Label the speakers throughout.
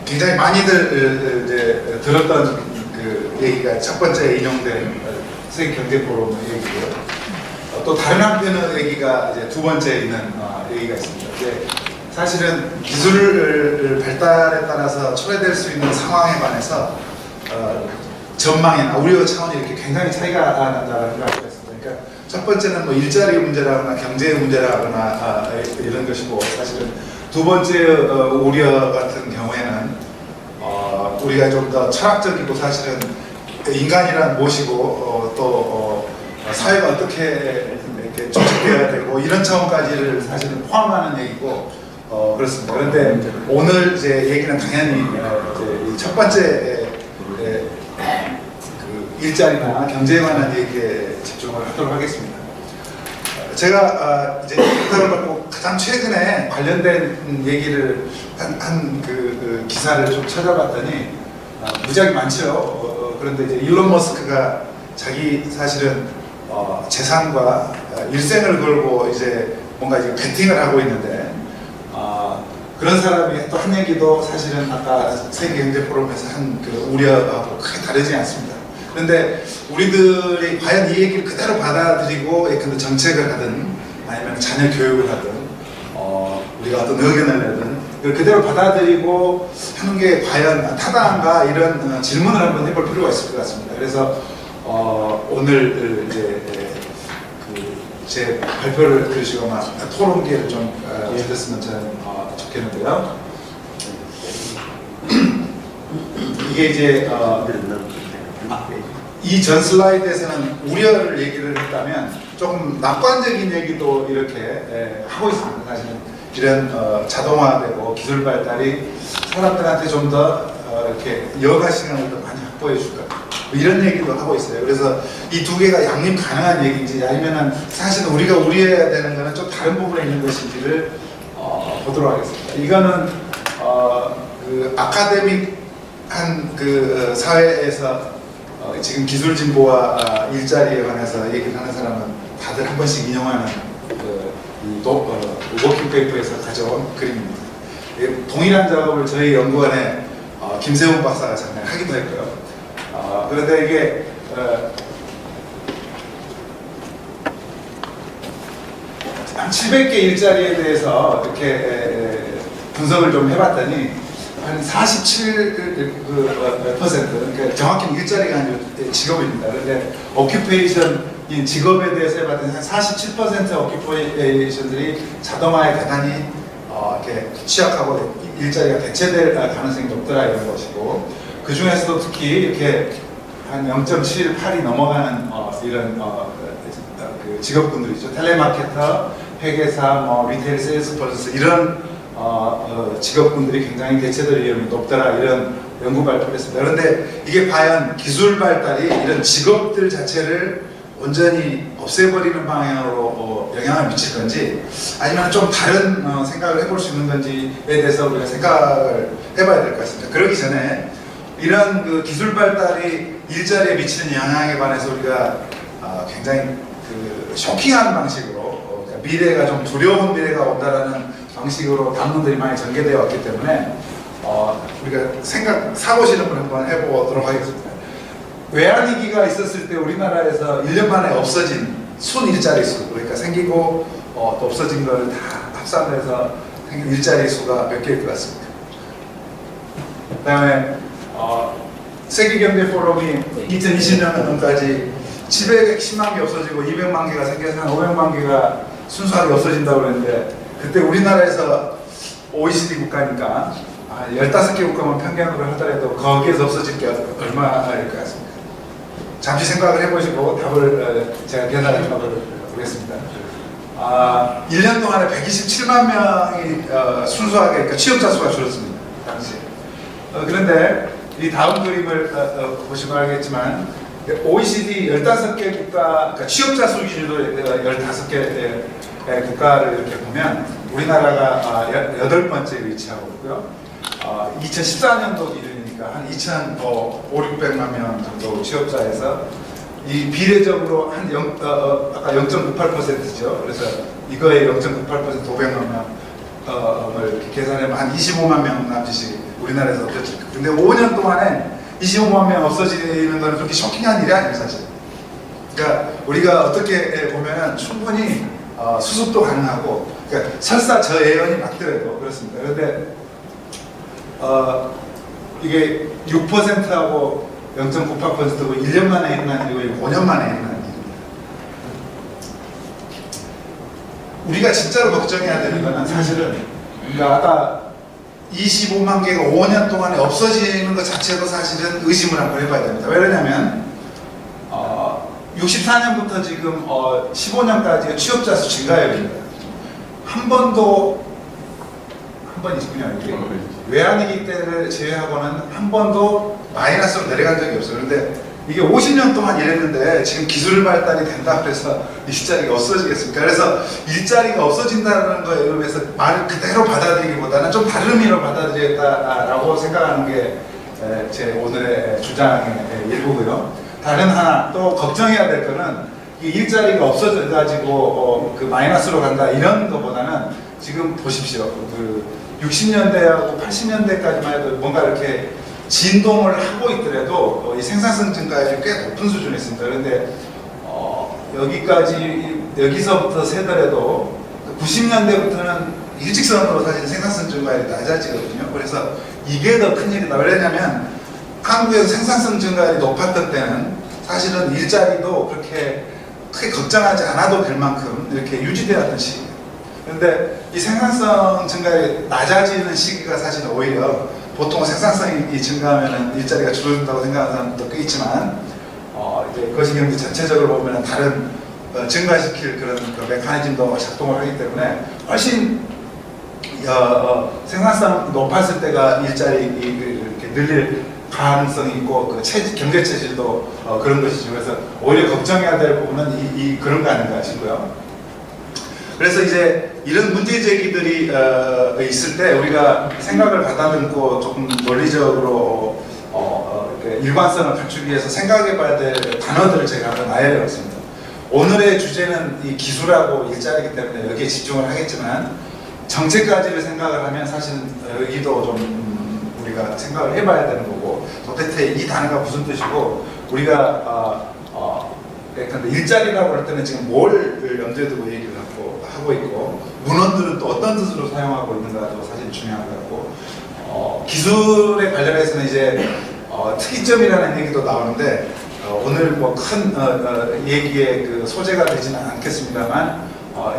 Speaker 1: 굉장히 많이들 이제 들었던 그 얘기가 첫 번째 인용된 세계 경제 포럼 얘기고요. 또 다른 한편의 얘기가 이제 두 번째 있는 얘기가 있습니다. 이제 사실은 기술 발달에 따라서 초래될 수 있는 상황에 관해서 전망이나 우려 차원이 이렇게 굉장히 차이가 난다는 걸 알고 있습니다. 그러니까 첫 번째는 뭐 일자리 문제라거나 경제 문제라거나 이런 것이고, 사실은 두 번째 우려 같은 경우에는 우리가 좀 더 철학적이고 사실은 인간이란 무엇이고 또 사회가 어떻게 이렇게 조직되어야 되고 이런 차원까지를 사실은 포함하는 얘기고 그렇습니다. 그런데 오늘 이제 얘기는 당연히 이제 첫 번째 그 일자리나 경제에 관한 얘기에 집중을 하도록 하겠습니다. 제가 이제 부탁을 받고 가장 최근에 관련된 얘기를 한 그 기사를 좀 찾아봤더니 무지하게 많죠. 그런데 이제 일론 머스크가 자기 사실은 재산과 일생을 걸고 이제 뭔가 이제 베팅을 하고 있는데 그런 사람이 또 한 얘기도 사실은 아까 세계경제포럼에서 한 그 우려하고 크게 다르지 않습니다. 그런데 우리들이 과연 이 얘기를 그대로 받아들이고 근데 정책을 하든 아니면 자녀 교육을 하든 우리가 어떤 의견을 내든 그대로 받아들이고 하는 게 과연 타당한가 이런 질문을 한번 해볼 필요가 있을 것 같습니다. 그래서 오늘 이제 제 발표를 들으시거나 토론 기회를 좀 주셨으면 저는 좋겠는데요. 이게 이제 이 전 슬라이드에서는 우려를 얘기를 했다면 조금 낙관적인 얘기도 이렇게 하고 있습니다. 사실은 이런 자동화되고 기술 발달이 사람들한테 좀 더 이렇게 여가 시간을 더 많이 확보해 줄 것, 이런 얘기도 하고 있어요. 그래서 이 두 개가 양립 가능한 얘기인지 아니면은 사실 우리가 우려해야 되는 거는 좀 다른 부분에 있는 것인지를 보도록 하겠습니다. 이거는 그 아카데믹한 그 사회에서 지금 기술 진보와 일자리에 관해서 얘기를 하는 사람은 다들 한 번씩 인용하는 워킹 페이퍼에서 가져온 그림입니다. 동일한 작업을 저희 연구원에 김세훈 박사가 작년에 하기도 했고요. 그런데 이게 한 700개 일자리에 대해서 이렇게 분석을 좀 해봤더니 한 47%, 그러니까 정확히는 일자리가 아니고 직업입니다. 그런데 오큐페이션인 직업에 대해서 해봤더니 한 47% 오큐페이션들이 자동화에 대단히 이렇게 취약하고 일자리가 대체될 가능성이 높더라 이런 것이고, 그 중에서도 특히 이렇게 한 0.78이 넘어가는 이런 그 직업군들이죠. 텔레마케터, 회계사, 뭐 리테일 세일스퍼슨 이런 직업군들이 굉장히 대체될 위험이 높더라 이런 연구 발표를 했습니다. 그런데 이게 과연 기술 발달이 이런 직업들 자체를 온전히 없애버리는 방향으로 영향을 미칠 건지 아니면 좀 다른 생각을 해볼 수 있는 건지에 대해서 우리가 생각을 해봐야 될 것 같습니다. 그러기 전에 이런 그 기술 발달이 일자리에 미치는 영향에 관해서 우리가 굉장히 그 쇼킹한 방식으로 미래가 좀 두려운 미래가 온다라는 방식으로 담론들이 많이 전개되어 왔기 때문에 우리가 사고실험을 한번 해보도록 하겠습니다. 외환위기가 있었을 때 우리나라에서 1년 만에 없어진 순 일자리 수, 그러니까 생기고 또 없어진 걸 다 합산해서 생긴 일자리 수가 몇 개일 것 같습니다. 그 다음에 세계경제 포럼이 2020년까지 710만 개 없어지고 200만 개가 생겨서 한 500만 개가 순수하게 없어진다고 그랬는데, 그때 우리나라에서 OECD 국가니까 15개 국가만 평균으로 하더라도 거기에서 없어질 게 얼마일 것 같습니다. 잠시 생각을 해보시고 답을 제가 계산해 보겠습니다. 1년 동안에 127만 명이 순수하게, 그러니까 취업자 수가 줄었습니다. 당시. 그런데 이 다음 그림을 보시면 알겠지만 OECD 15개 국가, 그러니까 취업자 수 기준으로 15개 국가를 이렇게 보면 우리나라가 8번째 위치하고 있고요. 2014년도 기준이니까 한 2,500만 명 정도 취업자에서 이 비례적으로 한 아까 0.98%죠. 그래서 이거의 0.98% 500만 명을 계산하면 한 25만 명 남짓이 우리나라에서 없어질 거예요. 근데 5년 동안에 25만 명 없어지는 건 그렇게 쇼킹한 일이 아니에요, 사실. 그러니까 우리가 어떻게 보면 충분히 수습도 가능하고, 그러니까 설사 저 예언이 맞더라도 그렇습니다. 그런데 이게 6%하고 0.98%고 1년 만에 일어난 일이고 5년 만에 일어난 일입니다. 우리가 진짜로 걱정해야 되는 거는 사실은, 그러니까 아까 25만 개가 5년 동안에 없어지는 것 자체도 사실은 의심을 한번 해봐야 됩니다. 왜 그러냐면 64년부터 지금 15년까지 취업자 수 증가율입니다. 한 번도 한 번이군요. 이게 외환위기 때를 제외하고는 한 번도 마이너스로 내려간 적이 없어요. 그런데 이게 50년 동안 일했는데 지금 기술 발달이 된다 그래서 일자리가 없어지겠습니까? 그래서 일자리가 없어진다는 거에 의해서 말을 그대로 받아들이기보다는 좀 다른 의미로 받아들이겠다라고 생각하는 게 제 오늘의 주장의 일부고요. 다른 하나 또 걱정해야 될 거는 이 일자리가 없어져가지고 그 마이너스로 간다 이런 것보다는 지금 보십시오. 그 60년대하고 80년대까지만 해도 뭔가 이렇게 진동을 하고 있더라도 이 생산성 증가율이 꽤 높은 수준에 있습니다. 그런데 여기서부터 세더라도 90년대부터는 일직선으로 사실 생산성 증가율이 낮아지거든요. 그래서 이게 더 큰일이다. 왜냐면 한국에서 생산성 증가율이 높았던 때는 사실은 일자리도 그렇게 크게 걱정하지 않아도 될 만큼 이렇게 유지되었던 시기예요. 그런데 이 생산성 증가율이 낮아지는 시기가 사실 오히려 보통 생산성이 증가하면 일자리가 줄어든다고 생각하는 사람도 꽤 있지만 이제 거시경제 전체적으로 보면 다른 증가시킬 그런 메커니즘도 작동을 하기 때문에 훨씬 생산성 높았을 때가 일자리 이렇게 늘릴 가능성이 있고 그 경제 체질도 그런 것이죠. 그래서 오히려 걱정해야 될 부분은 그런 거 아닌가 싶고요. 그래서 이제 이런 문제 제기들이 있을 때 우리가 생각을 가다듬고 조금 논리적으로 일관성을 갖추기 위해서 생각해봐야 될 단어들을 제가 한번 나열해봤습니다. 오늘의 주제는 이 기술하고 일자리이기 때문에 여기에 집중을 하겠지만 정책까지를 생각을 하면 사실은 여기도 좀 우리가 생각을 해봐야 되는 거고 도대체 이 단어가 무슨 뜻이고 우리가 일자리라고 할 때는 지금 뭘 염두에 두고 얘기를 하고 있고 문헌들은 또 어떤 뜻으로 사용하고 있는가도 사실 중요한 것 같고 기술에 관련해서는 이제 특이점이라는 얘기도 나오는데 오늘 뭐 큰 얘기의 그 소재가 되지는 않겠습니다만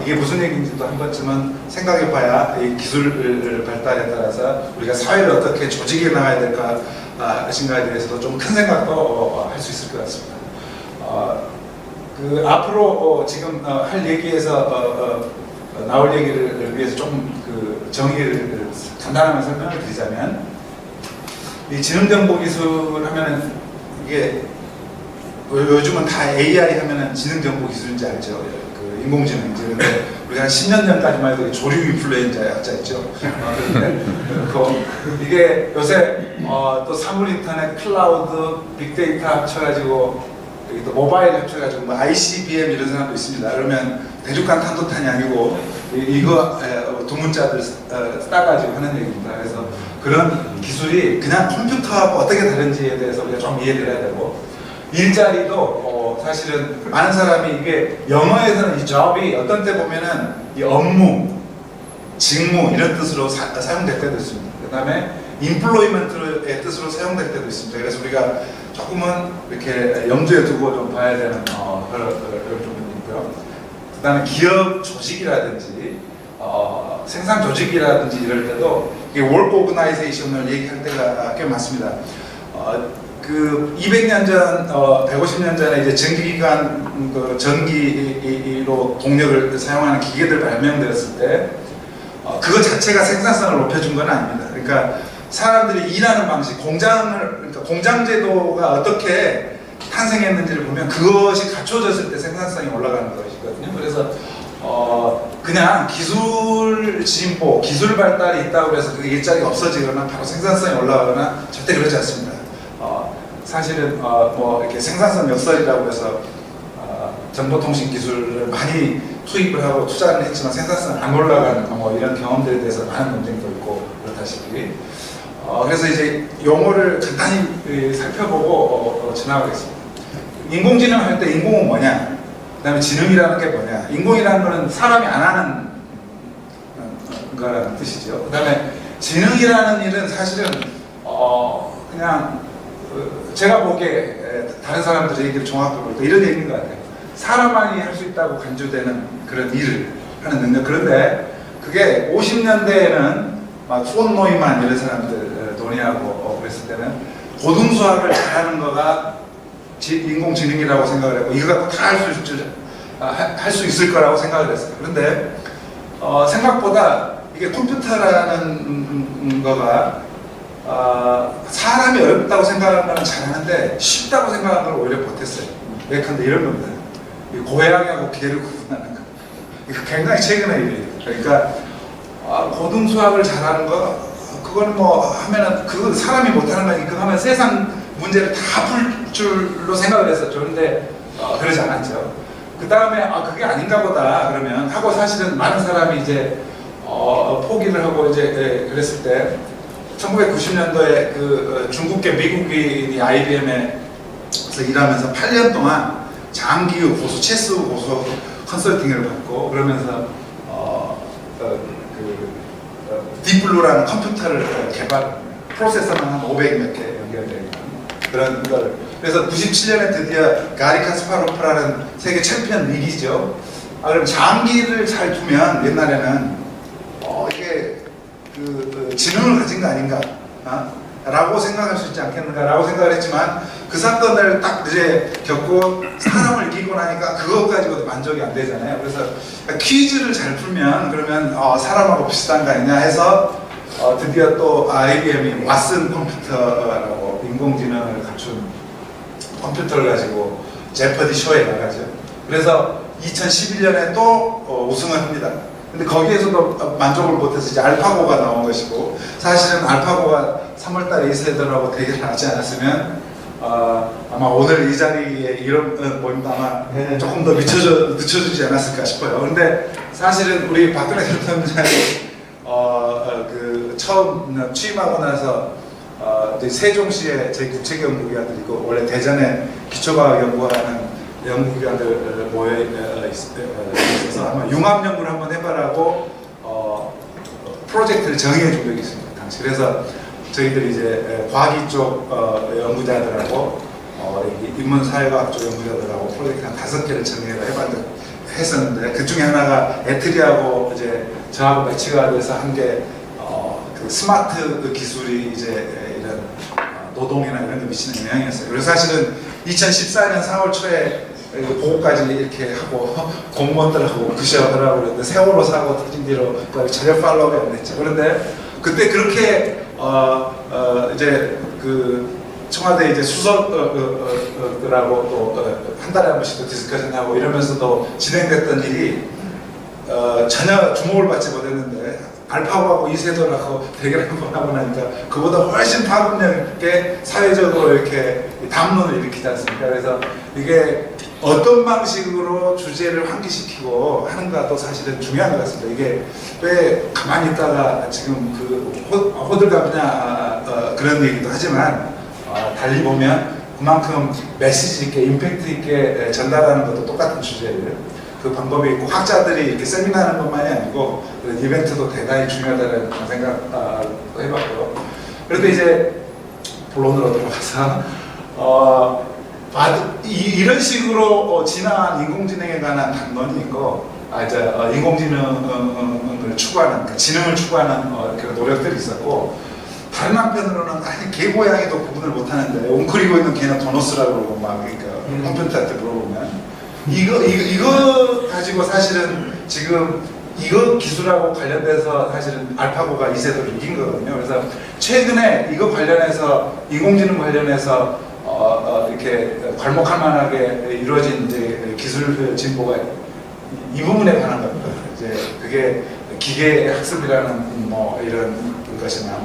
Speaker 1: 이게 무슨 얘기인지도 한 번쯤은 생각해봐야 이 기술 발달에 따라서 우리가 사회를 어떻게 조직해 나가야 될까 것인가에 대해서도 좀 큰 생각도 할 수 있을 것 같습니다. 그 앞으로 지금 할 얘기에서 나올 얘기를 위해서 좀 그 정의를 간단하게 설명을 드리자면 이 지능정보기술 하면은 이게 요즘은 다 AI 하면은 지능정보기술인지 알죠? 그 인공지능인지. 근데 우리가 한 10년 전까지만 해도 조류 인플루엔자의 약자였죠. 이게 요새 또 사물 인터넷, 클라우드, 빅데이터 합쳐가지고 또 모바일 합쳐가지고 뭐 ICBM 이런 사람도 있습니다. 그러면 대륙간 탄도탄이 아니고 이거 두 문자들 따가지고 하는 얘기입니다. 그래서 그런 기술이 그냥 컴퓨터하고 어떻게 다른지에 대해서 우리가 좀 이해를 해야 되고 일자리도 사실은 많은 사람이 이게 영어에서는 이 job이 어떤 때 보면은 이 업무, 직무 이런 뜻으로 사용될 때도 있습니다. 그 다음에 employment의 뜻으로 사용될 때도 있습니다. 그래서 우리가 조금은 이렇게 염두에 두고 좀 봐야 되는 그런 부분이 있고요. 그 다음에 기업 조직이라든지 생산 조직이라든지 이럴 때도 이게 work organization을 얘기할 때가 꽤 많습니다. 그 200년 전, 150년 전에 이제 전기기관, 전기로 동력을 사용하는 기계들 발명되었을 때 그거 자체가 생산성을 높여준 건 아닙니다. 그러니까 사람들이 일하는 방식, 그러니까 공장제도가 어떻게 탄생했는지를 보면 그것이 갖춰졌을 때 생산성이 올라가는 것이거든요. 그래서 그냥 기술 진보, 기술 발달이 있다고 해서 그 일자리가 없어지거나 바로 생산성이 올라가거나 절대 그렇지 않습니다. 사실은 뭐 이렇게 생산성 역설이라고 해서 정보통신 기술을 많이 투입을 하고 투자를 했지만 생산성이 안 올라가는 뭐 이런 경험들에 대해서 많은 논쟁도 있고 그렇다시피. 그래서 이제 용어를 간단히 살펴보고 지나가겠습니다. 인공지능 할 때 인공은 뭐냐? 그 다음에 지능이라는 게 뭐냐? 인공이라는 거는 사람이 안 하는 거라는 뜻이죠. 그 다음에 지능이라는 일은 사실은 그냥 제가 보기에 다른 사람들의 얘기를 종합해 볼 때 이런 얘기인 것 같아요. 사람만이 할 수 있다고 간주되는 그런 일을 하는 능력. 그런데 그게 50년대에는 막 폰 노이만 이런 사람들 논의하고 그랬을 때는 고등수학을 잘하는 거가 인공지능이라고 생각을 했고 이거 갖고 다 할 수 있을 거라고 생각을 했어요. 그런데 생각보다 이게 컴퓨터라는 거가 사람이 어렵다고 생각하는 거는 잘하는데 쉽다고 생각하는 걸 오히려 못했어요. 예컨대 이런 겁니다. 고양이하고 개를 구분하는 거. 이거 굉장히 최근의 일이에요. 그러니까 고등수학을 잘하는 거 그건 뭐 하면은 그건 사람이 못하는 거니까 그거 하면 세상 문제를 다 풀 줄로 생각을 했었죠. 그런데 그러지 않았죠. 그 다음에 그게 아닌가 보다 그러면 하고 사실은 많은 사람이 이제 포기를 하고 이제 그랬을 때 1990년도에 그 중국계 미국인이 IBM에서 일하면서 8년 동안 장기후 고수, 체스후 고수 컨설팅을 받고 그러면서 딥블루라는 컴퓨터를 개발, 프로세서만 한 500 몇 개 연결되어 있는 그런 걸. 그래서 97년에 드디어 가리 카스파로프라는 세계 챔피언 리기죠. 그럼 장기를 잘 두면 옛날에는 이게 지능을 가진 거 아닌가? 라고 생각할 수 있지 않겠는가라고 생각을 했지만 그 사건을 딱 이제 겪고 사람을 이기고 나니까 그것 가지고도 만족이 안 되잖아요. 그래서 퀴즈를 잘 풀면 그러면 사람하고 비슷한 거 아니냐 해서 드디어 또 IBM이 왓슨 컴퓨터라고 인공지능을 갖춘 컴퓨터를 가지고 제퍼디 쇼에 나가죠. 그래서 2011년에 또 우승을 합니다. 근데 거기에서도 만족을 못해서 이제 알파고가 나온 것이고 사실은 알파고가 3월달에 이세돌하고 대결을 하지 않았으면 아마 오늘 이 자리에 이런 모임도 아마 조금 더 늦춰주지 않았을까 싶어요. 근데 사실은 우리 박근혜 대통령이 그 처음 취임하고 나서 이제 세종시에 저희 국책연구기관들이고 원래 대전에 기초과학연구하는 연구기관들 모여 있어서 아마 융합연구를 한번 해봐라고 프로젝트를 정해 준 적이 있습니다. 당시. 그래서 저희들이 이제 과학이 쪽 연구자들하고 인문사회과학 쪽 연구자들하고 프로젝트 한 5개를 정해서 했었는데 그 중에 하나가 애트리하고 이제 저하고 매치가 돼서 한 게 그 스마트 기술이 이제 이런 노동이나 이런 데 미치는 영향이었어요. 그래서 사실은 2014년 4월 초에 보고까지 이렇게 하고 공무원들하고 그시하더라고 그랬는데 세월호 사고 터진 뒤로 전혀 팔로우가 안 됐죠. 그런데 그때 그렇게 이제 그 청와대 이제 수석들하고 또 한 달에 한 번씩 또 디스커션하고 이러면서도 진행됐던 일이 전혀 주목을 받지 못했는데 알파고하고 이세돌하고 대결 한번 하고 나니까 그보다 훨씬 파급력 있게 사회적으로 이렇게 담론을 일으키지 않습니까? 그래서 이게 어떤 방식으로 주제를 환기시키고 하는가도 사실은 중요한 것 같습니다. 이게 왜 가만히 있다가 지금 그 호들갑이냐 그런 얘기도 하지만 달리 보면 그만큼 메시지 있게 임팩트 있게 전달하는 것도 똑같은 주제를 그 방법이 있고 학자들이 이렇게 세미나하는 것만이 아니고 이벤트도 대단히 중요하다는 생각 해봤고요. 그런데 이제 본론으로 들어가서 이런 식으로 지나간 인공지능에 관한 담론이 있고 이제 인공지능을 추구하는 그러니까 지능을 추구하는 그런 노력들이 있었고 다른 한편으로는 아니 개 고양이도 구분을 못하는데 웅크리고 있는 개는 도너스라고 그러고 막 그러니까 컴퓨터한테 물어보면 이거 가지고 사실은 지금 이거 기술하고 관련돼서 사실은 알파고가 이세돌을 이긴 거거든요. 그래서 최근에 이거 관련해서 인공지능 관련해서 이렇게 괄목할 만하게 이루어진 이제 기술 진보가 이 부분에 관한 겁니다. 이제 그게 기계 학습이라는 뭐 이런 것이나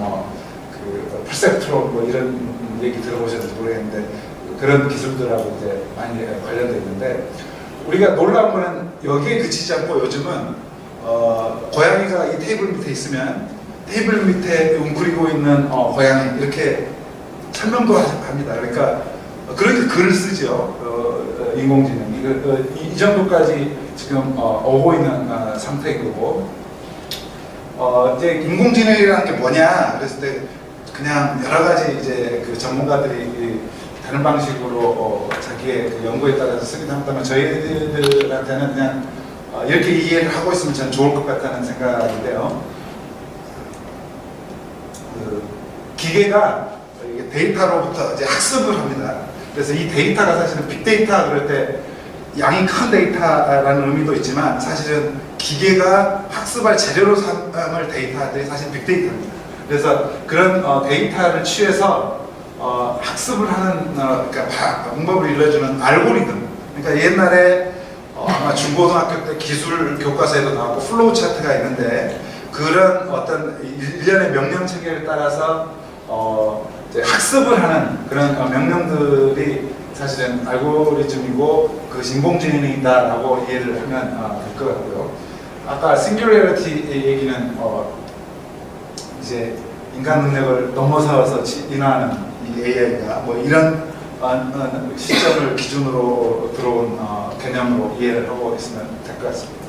Speaker 1: 그 퍼셉트론 뭐 이런 얘기 들어보셨는지 모르겠는데 그런 기술들하고 이제 많이 관련돼 있는데 우리가 놀라운 거는 여기에 그치지 않고 요즘은 고양이가 이 테이블 밑에 있으면 테이블 밑에 웅크리고 있는 고양이 이렇게 설명도 합니다. 그러니까 그렇게 글을 쓰죠. 인공지능이 이 정도까지 지금 오고 있는 상태인 거고, 이제 인공지능이라는 게 뭐냐 그랬을 때 그냥 여러 가지 이제 그 전문가들이 다른 방식으로 자기의 그 연구에 따라서 쓰긴 합니다만 저희들한테는 그냥 이렇게 이해를 하고 있으면 전 좋을 것 같다는 생각인데요. 그 기계가 이게 데이터로부터 이제 학습을 합니다. 그래서 이 데이터가 사실은 빅데이터 그럴 때 양이 큰 데이터라는 의미도 있지만 사실은 기계가 학습할 재료로 삼을 데이터들이 사실 빅데이터입니다. 그래서 그런 데이터를 취해서 학습을 하는 그러니까 방법을 일러주는 알고리즘. 그러니까 옛날에 아마 중고등학교 때 기술 교과서에도 나왔고 플로우 차트가 있는데 그런 어떤 일련의 명령 체계를 따라서 이제 학습을 하는 그런 명령들이 사실은 알고리즘이고 그것이 인공지능이다라고 이해를 하면 될 것 같고요. 아까 싱귤레리티 얘기는 이제 인간 능력을 넘어서서 진화하는 이 AI가 뭐 이런 시점을 기준으로 들어온 개념으로 이해를 하고 있으면 될 것 같습니다.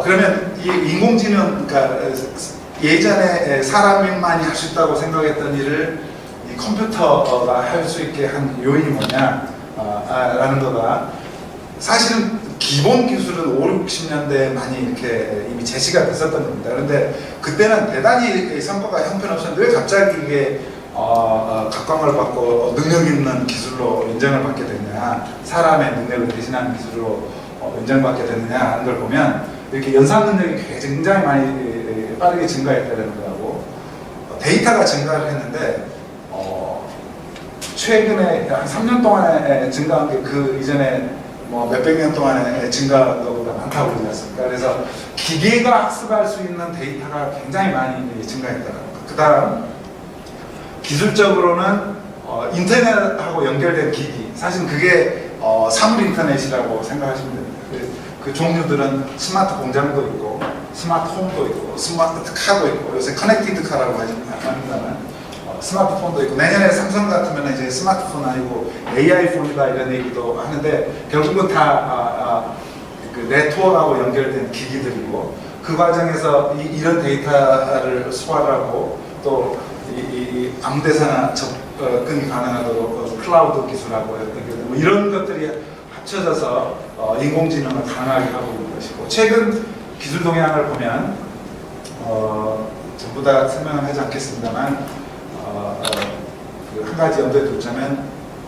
Speaker 1: 그러면 이 인공지능, 그러니까 예전에 사람만이 할 수 있다고 생각했던 일을 이 컴퓨터가 할 수 있게 한 요인이 뭐냐 라는 거가 사실은 기본 기술은 5, 60년대에 많이 이렇게 이미 제시가 됐었던 겁니다. 그런데 그때는 대단히 성과가 형편없었는데 왜 갑자기 이게 각광을 받고 능력 있는 기술로 인정을 받게 됐냐, 사람의 능력을 대신하는 기술로 인정받게 됐느냐 하는 걸 보면 이렇게 연산 능력이 굉장히 많이 빠르게 증가했다는 거하고 데이터가 증가를 했는데 최근에 한 3년 동안에 증가한 게 그 이전에 뭐 몇백 년 동안에 증가한 것보다 많다고 그러지 않습니까? 그래서 기계가 학습할 수 있는 데이터가 굉장히 많이 증가했다는 거. 그 다음 기술적으로는 인터넷하고 연결된 기기, 사실 그게 사물 인터넷이라고 생각하시면 됩니다. 그 종류들은 스마트 공장도 있고 스마트 홈도 있고 스마트 카도 있고 요새 커넥티드 카라고 합니다만 스마트폰도 있고 내년에 삼성 같으면 이제 스마트폰 아니고 AI 폰이다 이런 얘기도 하는데 결국은 다 그 네트워크하고 연결된 기기들이고 그 과정에서 이런 데이터를 소화하고 또 이 아무 데서나 접근이 가능하도록 클라우드 기술하고 뭐 이런 것들이 합쳐져서 인공지능을 가능하게 하고 있는 것이고 최근 기술 동향을 보면 전부 다 설명은 하지 않겠습니다만 한 가지 염두에 두자면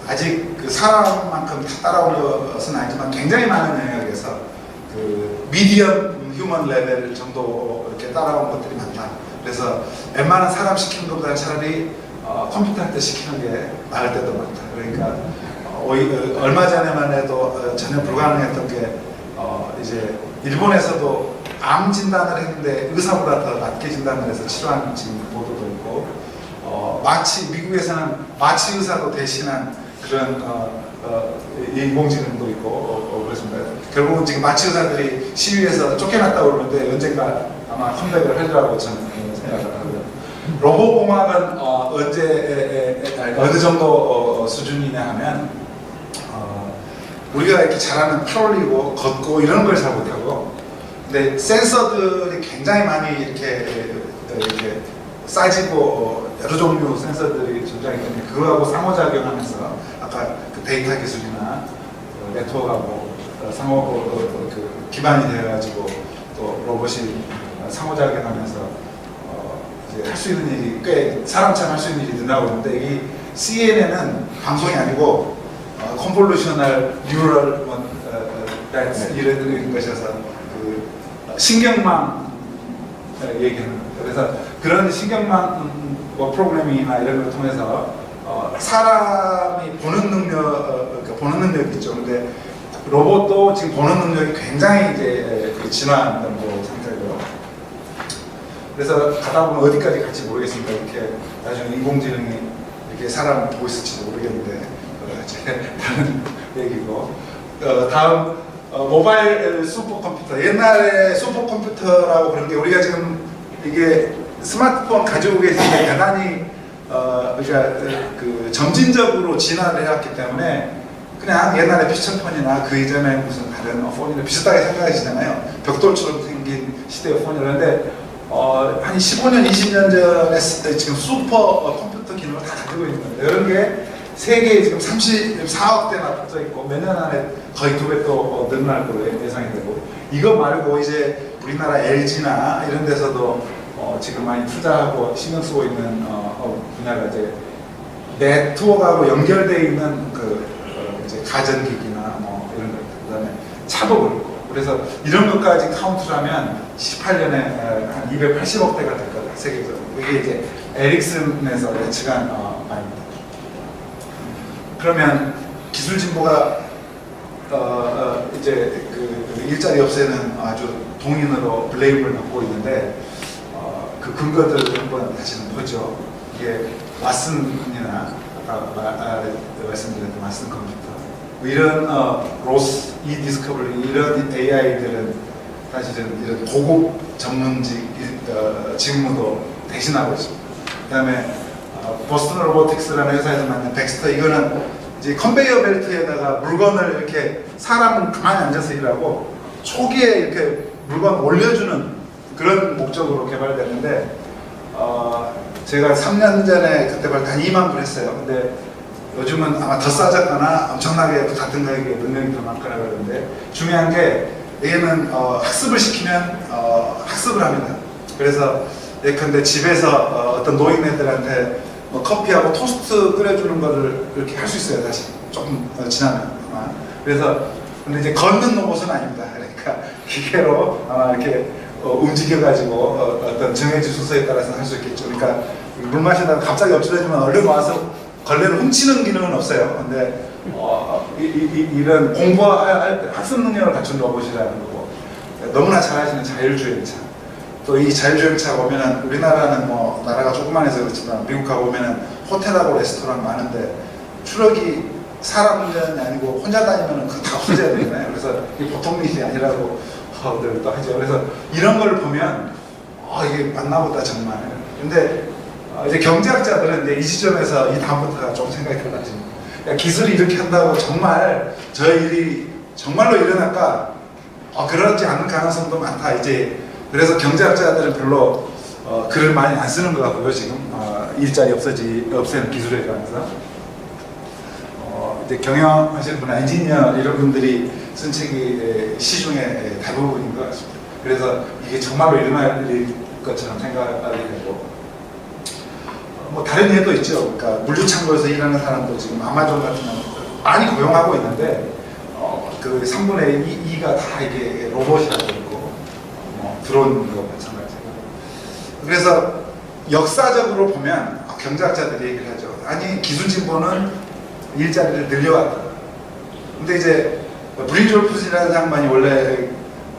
Speaker 1: 아직 그 사람만큼 다 따라오는 것은 아니지만 굉장히 많은 영역에서 그 미디엄 휴먼 레벨 정도 이렇게 따라온 것들이 많다. 그래서 웬만한 사람 시키는 것보다는 차라리 컴퓨터한테 시키는 게 나을 때도 많다. 그러니까 얼마 전에만 해도 전혀 불가능했던 게 이제 일본에서도 암 진단을 했는데 의사보다 더 낮게 진단을 해서 치료하는 지금 보도도 있고 마취 미국에서는 마취 의사도 대신한 그런 인공지능도 있고 그렇습니다. 결국은 지금 마취 의사들이 시위에서 쫓겨났다고 그러는데 언젠가 아마 컴백을 하리라고 저는 생각을 하고요. 로봇공학은 어느 정도 수준이냐 하면 우리가 이렇게 잘하는 팔 올리고 걷고 이런 걸 잘 못하고 근데 센서들이 굉장히 많이 이렇게 싸지고 여러 종류 센서들이 존재하기 때문에 그거하고 상호작용하면서 아까 그 데이터 기술이나 네트워크하고 상호 기반이 되어가지고 또 로봇이 상호작용하면서 할 수 있는 일이 꽤 사람처럼 할 수 있는 일이 늘어나고 있는데 이 CNN은 방송이 아니고 컨볼루셔널 뉴럴 이런 것이어서 그 신경망 얘기하는 거예요. 그래서 그런 신경망 프로그래밍이나 이런 걸 통해서 사람이 보는 능력이 있죠. 근데 로봇도 지금 보는 능력이 굉장히 이제 진화한 상태고요. 그래서 가다 보면 어디까지 갈지 모르겠습니다. 이렇게 나중에 인공지능이 이렇게 사람을 보고 있을지도 모르겠는데 다른 얘기고 다음 모바일 슈퍼컴퓨터 옛날에 슈퍼컴퓨터라고 그런 게 우리가 지금 이게 스마트폰 가지고 계신데 대단히 그러니까 그 점진적으로 진화를 해왔기 때문에 그냥 옛날에 피처폰이나 그 이전에 무슨 다른 폰이나 비슷하게 생각하시잖아요. 벽돌처럼 생긴 시대의 폰이라는데 한 15년, 20년 전에 지금 슈퍼 컴퓨터 기능을 다 가지고 있는 건데 이런 게 세계에 지금 34억대나 떠 있고 몇 년 안에 거의 2배 또 늘어날 걸로 예상이 되고 이거 말고 이제 우리나라 LG나 이런 데서도 지금 많이 투자하고 신경 쓰고 있는 분야가 이제 네트워크하고 연결되어 있는 그 이제 가전기기나 뭐 이런 것, 그다음에 차도 그렇고 그래서 이런 것까지 카운트를 하면 18년에 한 280억대가 될 거다 세계적으로. 이게 이제 에릭슨에서 예측한 바입니다. 그러면 기술 진보가 이제 그 일자리 없애는 아주 동인으로 블레임을 받고 있는데 그 근거들을 한번 다시는 보죠. 이게 왓슨이나 아까 말씀드렸던 왓슨 컴퓨터 이런 로스, 디스커버리 이런 AI들은 사실은 이런 고급 전문직 직무도 대신하고 있습니다. 그다음에 보스턴 로보틱스라는 회사에서 만든 덱스터 이거는 이제 컨베이어 벨트에다가 물건을 이렇게 사람은 가만히 앉아서 일하고 초기에 이렇게 물건 올려주는 그런 목적으로 개발됐는데 제가 3년 전에 그때 발표 한 2만 불 했어요. 근데 요즘은 아마 더 싸졌거나 엄청나게 같은 가격에 능력이 더 많거나 그러는데 중요한 게 얘는 학습을 시키면 학습을 합니다. 그래서 예컨대 집에서 어떤 노인네들한테 뭐 커피하고 토스트 끓여주는 거를 이렇게 할 수 있어요. 다시 조금 지나면 그래서 근데 이제 걷는 로봇은 아닙니다. 그러니까 기계로 아마 이렇게 움직여가지고 어떤 정해진 순서에 따라서 할 수 있겠죠. 그러니까 물 마시다가 갑자기 엎드려지면 얼른 와서 걸레를 훔치는 기능은 없어요. 근데 이런 공부할 학습 능력을 갖춘 로봇이라는 거고 너무나 잘 아시는 자율주행차. 또 이 자율주행차 보면은 우리나라는 뭐 나라가 조그만해서 그렇지만 미국 가보면은 호텔하고 레스토랑 많은데 트럭이 사람 운전이 아니고 혼자 다니면은 그거 다 없어져야 되잖아요. 그래서 이게 보통 일이 아니라고 또 하죠. 그래서 이런 걸 보면 이게 맞나 보다 정말. 근데 이제 경제학자들은 이제 이 지점에서 이 다음부터가 좀 생각이 달라집니다. 그러니까 기술이 이렇게 한다고 정말 저 일이 정말로 일어날까? 그러지 않을 가능성도 많다. 이제 그래서 경제학자들은 별로 글을 많이 안 쓰는 것 같고요. 지금 일자리 없애는 기술에 관해서 이제 경영하시는 분, 엔지니어 이런 분들이 쓴 책이 시중에 대부분인 것 같습니다. 그래서 이게 정말로 일어날 것처럼 생각이 되고 뭐 다른 예도 있죠. 그러니까 물류창고에서 일하는 사람도 지금 아마존 같은 경우는 많이 고용하고 있는데 그 3분의 2가 다 이게 로봇이라고 있고 들어오는 거 마찬가지고. 그래서 역사적으로 보면 경제학자들이 얘기를 하죠. 아니 기술 진보는 일자리를 늘려왔다. 근데 이제 브린졸프스라는 양반이 원래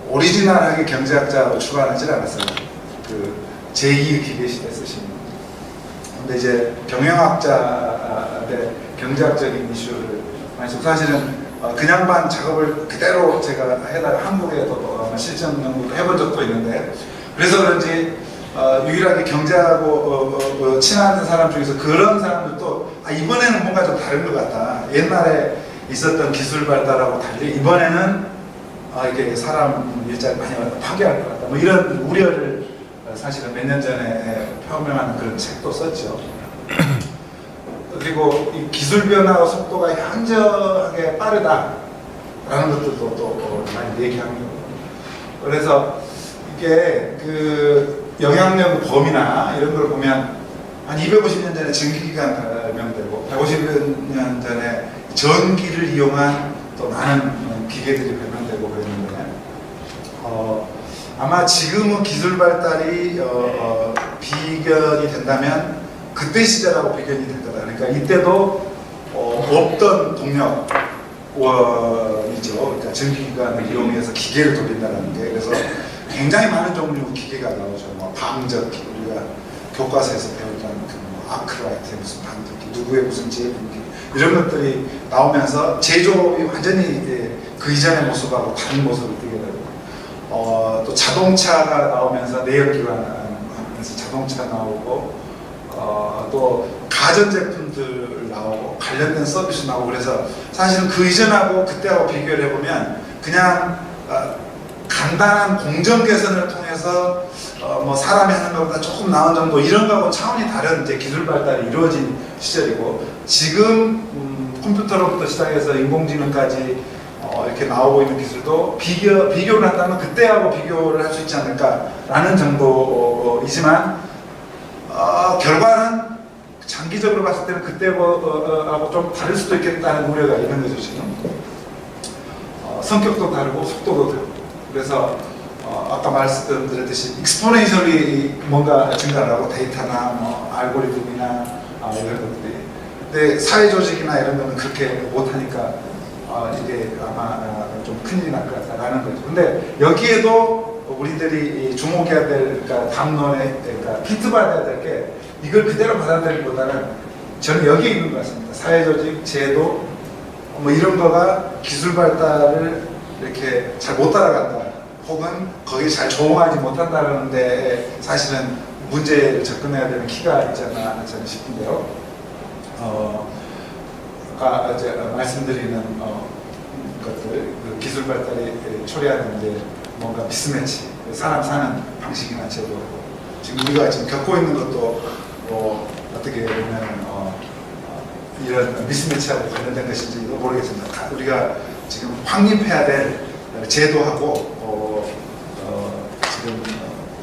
Speaker 1: 오리지널하게 경제학자로 출발하지 않았어요. 그 제2 기계시대 쓰신. 근데 이제 경영학자의 경제학적인 이슈를 사실은 그 양반 작업을 그대로 제가 한국에도 실전 연구도 해본 적도 있는데 그래서 그런지 유일하게 경제하고 친한 사람 중에서 그런 사람들도 이번에는 뭔가 좀 다른 것 같다. 옛날에 있었던 기술 발달하고 달리 이번에는 이게 사람 일자리 많이 파괴할 것 같다. 뭐 이런 우려를 사실은 몇 년 전에 표명하는 그런 책도 썼죠. 그리고 이 기술 변화 속도가 현저하게 빠르다라는 것들도 또 많이 얘기합니다. 그래서 이게 그 영향력 범위나 이런 걸 보면 한 250년 전에 전기기가 발명되고 150년 전에 전기를 이용한 또 많은 기계들이 발명되고 그랬는데 아마 지금은 기술 발달이 비견이 된다면 그때 시절하고 비견이 될 거다. 그러니까 이때도 없던 동력이죠. 그러니까 전기기관을 이용해서 기계를 돌린다는 게 그래서 굉장히 많은 종류 기계가 나오죠. 뭐 방적기 우리가 교과서에서 배웠던 뭐 아크라이트 무슨 방적기 누구의 무슨 제품기 이런 것들이 나오면서 제조업이 완전히 그 이전의 모습하고 다른 모습을 띠게 되고 또 자동차가 나오면서 내연기관 하면서 자동차 나오고 또 가전제품들 나오고 관련된 서비스 나오고 그래서 사실은 그 이전하고 그때하고 비교를 해보면 그냥 간단한 공정 개선을 통해서 뭐 사람이 하는 것보다 조금 나은 정도 이런 거하고 차원이 다른 이제 기술 발달이 이루어진 시절이고 지금 컴퓨터로부터 시작해서 인공지능까지 이렇게 나오고 있는 기술도 비교를 한다면 그때하고 비교를 할 수 있지 않을까라는 정도이지만 결과는 장기적으로 봤을 때는 그때하고 좀 다를 수도 있겠다는 우려가 있는 거죠 지금. 성격도 다르고 속도도 다르고 그래서 아까 말씀드렸듯이 익스포넨셜리 뭔가 증가를 하고 데이터나 뭐 알고리즘이나 이런 것들이 근데 사회 조직이나 이런 거는 그렇게 못하니까 이게 아마 좀 큰일이 날 것 같다라는 거죠. 근데 여기에도 우리들이 주목해야 될 담론에 그러니까 히트받아야 될 게 이걸 그대로 받아들이기보다는 저는 여기에 있는 것 같습니다. 사회 조직, 제도 뭐 이런 거가 기술 발달을 이렇게 잘 못 따라간다. 혹은 거기에 잘 조응하지 못한다는 데 사실은 문제를 접근해야 되는 키가 있지 않나 저는 싶은데요. 아까 이제 말씀드리는 것들, 그 기술 발달이 초래하는 이제 뭔가 미스매치, 사람 사는 방식이나 제도, 지금 우리가 지금 겪고 있는 것도 어떻게 보면 이런 미스매치하고 관련된 것인지도 모르겠습니다. 우리가 지금 확립해야 될 제도하고 지금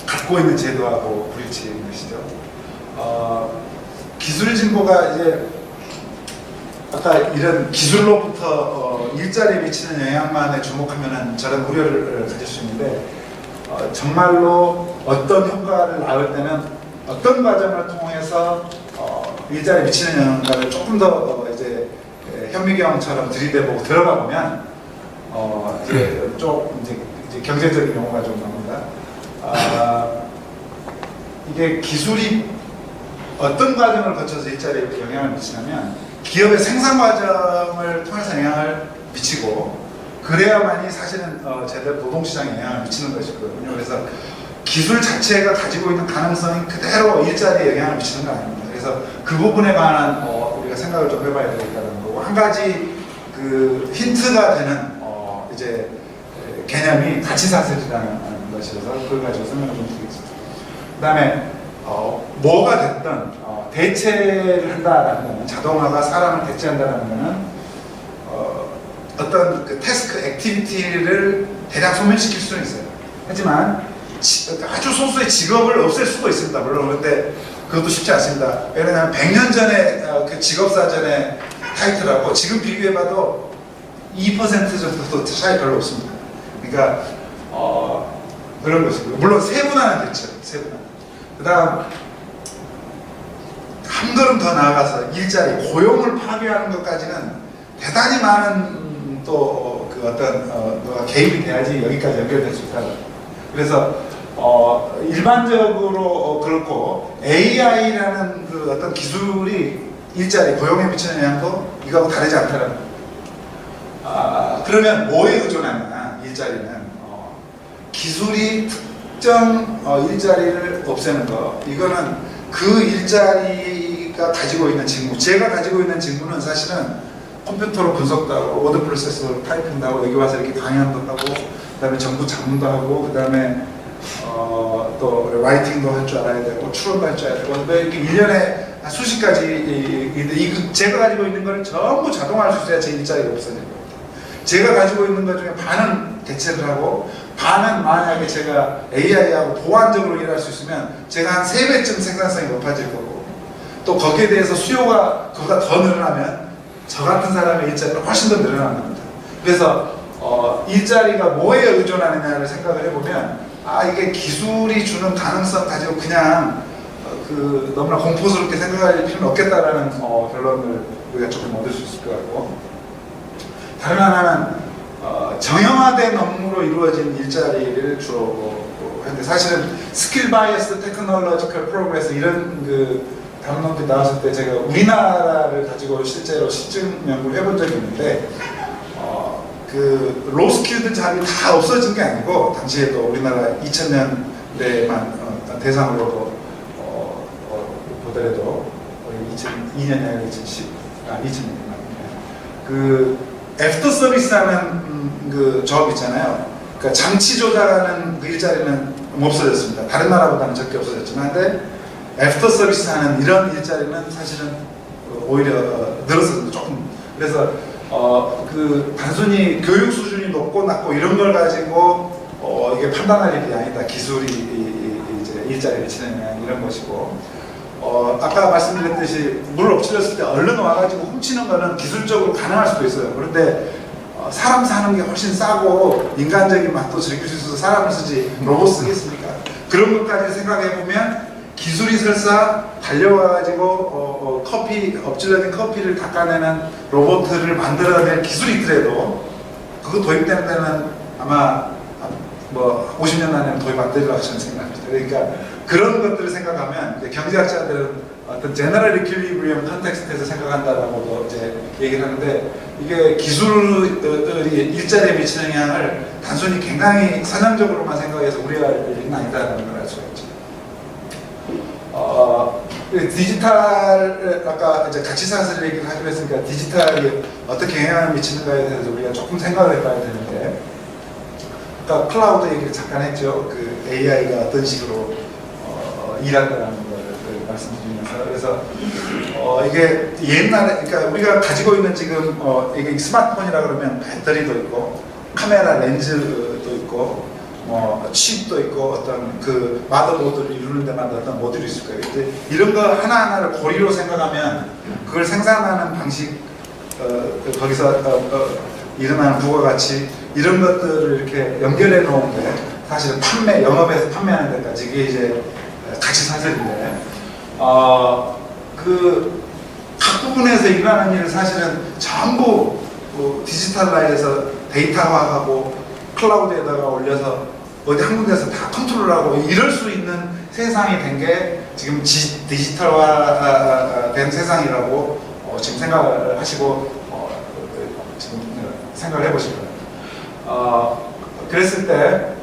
Speaker 1: 갖고 있는 제도하고 부딪히는 것이죠. 기술 진보가 이제 아까 이런 기술로부터 일자리에 미치는 영향만에 주목하면은 저런 우려를 가질 수 있는데 정말로 어떤 효과를 낳을 때는 어떤 과정을 통해서 일자리에 미치는 영향을 조금 더 이제 현미경처럼 들이대보고 들어가 보면 이제 좀 이제 경제적인 용어가 좀 나옵니다. 이게 기술이 어떤 과정을 거쳐서 일자리에 영향을 미치냐면 기업의 생산 과정을 통해서 영향을 미치고 그래야만이 사실은 제대로 노동시장에 영향을 미치는 것이거든요. 그래서 기술 자체가 가지고 있는 가능성이 그대로 일자리에 영향을 미치는 건 아닙니다. 그래서 그 부분에 관한 우리가 생각을 좀 해봐야 되겠다는 거고 한 가지 그 힌트가 되는 이제 개념이 가치사슬이라는 것이라서 그걸 가지고 설명을 좀 드리겠습니다. 그 다음에 뭐가 됐든 대체를 한다라는 거는 자동화가 사람을 대체한다는 거는 어떤 그 태스크 액티비티를 대략 소멸시킬 수는 있어요. 하지만 아주 소수의 직업을 없앨 수도 있습니다. 물론 그런데 그것도 쉽지 않습니다. 왜냐하면 100년 전에 그 직업사전의 타이틀하고 지금 비교해봐도 2% 정도도 차이 별로 없습니다. 그러니까 그런 것이고요. 물론 세분화는 됐죠. 세분화. 그 다음 한 걸음 더 나아가서 일자리, 고용을 파괴하는 것까지는 대단히 많은 또 그 어떤 뭐가 개입이 돼야지 여기까지 연결될 수 있다. 그래서 일반적으로 그렇고 AI라는 그 어떤 기술이 일자리, 고용에 미치는 영향도 이거하고 다르지 않다는 그러면 뭐에 의존하냐 일자리는 기술이 특정 일자리를 없애는 거 이거는 그 일자리가 가지고 있는 직무 제가 가지고 있는 직무는 사실은 컴퓨터로 분석도 하고 워드 프로세서로 타이핑도 하고 여기 와서 이렇게 강연도 하고 그 다음에 정부 자문도 하고 그 다음에 또 라이팅도 할 줄 알아야 되고 추론도 할 줄 알아야 되고 근데 이렇게 1년에 수십 가지 제가 가지고 있는 거를 전부 자동화할 수 있어야 제 일자리가 없어질 겁니다. 제가 가지고 있는 것 중에 반은 대체를 하고 반은 만약에 제가 AI하고 보완적으로 일할 수 있으면 제가 한 3배쯤 생산성이 높아질 거고 또 거기에 대해서 수요가 그보다 더 늘어나면 저 같은 사람의 일자리가 훨씬 더 늘어나는 겁니다. 그래서 일자리가 뭐에 의존하느냐를 생각을 해보면 이게 기술이 주는 가능성 가지고 그냥 그 너무나 공포스럽게 생각할 필요는 없겠다라는 결론을 우리가 조금 얻을 수 있을 것 같고 다른 하나는 정형화된 업무로 이루어진 일자리를 주로 했는데 사실은 스킬 바이어스 테크놀로지컬 프로그레스 이런 그 담론들이 나왔을 때 제가 우리나라를 가지고 실제로 실증 연구를 해본 적이 있는데 그 로스킬드 잡이 다 없어진 게 아니고 당시에도 우리나라 2000년대만 대상으로 보더라도 2002년에 2000년 그 애프터 서비스라는 그 조합 있잖아요. 그러니까 장치 조작하는 그 일자리는 없어졌습니다. 다른 나라보다는 적게 없어졌지만, 근데 애프터 서비스 하는 이런 일자리는 사실은 오히려 늘었습니다. 조금. 그래서 그 단순히 교육 수준이 높고 낮고 이런 걸 가지고 이게 판단할 일이 아니다. 기술이 이제 일자리에 미치는 영향 이런 것이고, 아까 말씀드렸듯이 물 엎질렀을 때 얼른 와가지고 훔치는 거는 기술적으로 가능할 수도 있어요. 그런데 사람 사는 게 훨씬 싸고 인간적인 맛도 즐길 수 있어서 사람을 쓰지 로봇 쓰겠습니까? 그런 것까지 생각해보면 기술이 설사 달려와가지고 엎질러진 커피를 닦아내는 로봇을 만들어낼 기술이 있더라도 그거 도입되는 데는 아마 뭐 50년 안에 도입 안 되리라고 저는 생각합니다. 그러니까 그런 것들을 생각하면 경제학자들은 어떤 제너럴 이퀄리브리엄 컨텍스트에서 생각한다라고도 이제 얘기를 하는데, 이게 기술이 일자리에 미치는 영향을 단순히 굉장히 선형적으로만 생각해서 우려할 일은 아니다라는 걸 알 수가 있죠. 디지털, 아까 이제 가치사슬 얘기를 하기로 했으니까 디지털이 어떻게 영향을 미치는가에 대해서 우리가 조금 생각을 해봐야 되는데, 아까 클라우드 얘기를 잠깐 했죠. 그 AI가 어떤 식으로 일한다는 걸 말씀드리면서, 그래서 이게 옛날에, 그러니까 우리가 가지고 있는 지금 이게 스마트폰이라 그러면 배터리도 있고 카메라 렌즈도 있고 칩도 있고 어떤 그 마더보드를 이루는 데마다 어떤 모듈이 있을 거예요. 근데 이런 거 하나하나를 고리로 생각하면 그걸 생산하는 방식, 거기서 일어나는 부가가치 이런 것들을 이렇게 연결해 놓은데, 사실은 영업에서 판매하는 데까지 이게 이제 가치사슬인데, 각 부분에서 일어나는 일을 사실은 전부 디지털화해서 데이터화하고 클라우드에다가 올려서 어디 한 군데서 다 컨트롤하고 이럴 수 있는 세상이 된 게 지금 디지털화된 세상이라고 지금 생각을 하시고 지금 생각을 해보실 거예요. 그랬을 때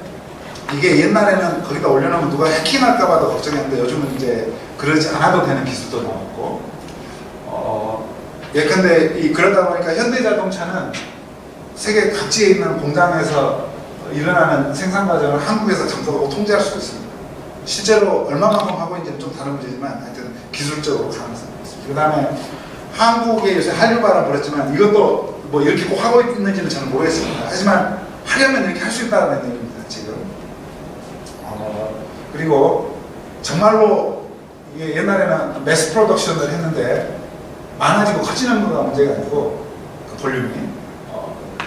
Speaker 1: 이게 옛날에는 거기다 올려놓으면 누가 해킹할까 봐도 걱정했는데 요즘은 이제 그러지 않아도 되는 기술도 나왔고, 예컨대 그러다 보니까 현대자동차는 세계 각지에 있는 공장에서 일어나는 생산 과정을 한국에서 전부 통제할 수도 있습니다. 실제로 얼마만큼 하고 있는지는 좀 다른 문제지만 하여튼 기술적으로 가능성이 있습니다. 그 다음에 한국에 요새 한류바람 불었지만 이것도 뭐 이렇게 꼭 하고 있는지는 저는 모르겠습니다. 하지만 하려면 이렇게 할 수 있다는 얘기입니다, 지금. 그리고 정말로 이게 옛날에는 매스 프로덕션을 했는데 많아지고 커지는 거가 문제가 아니고 그 볼륨이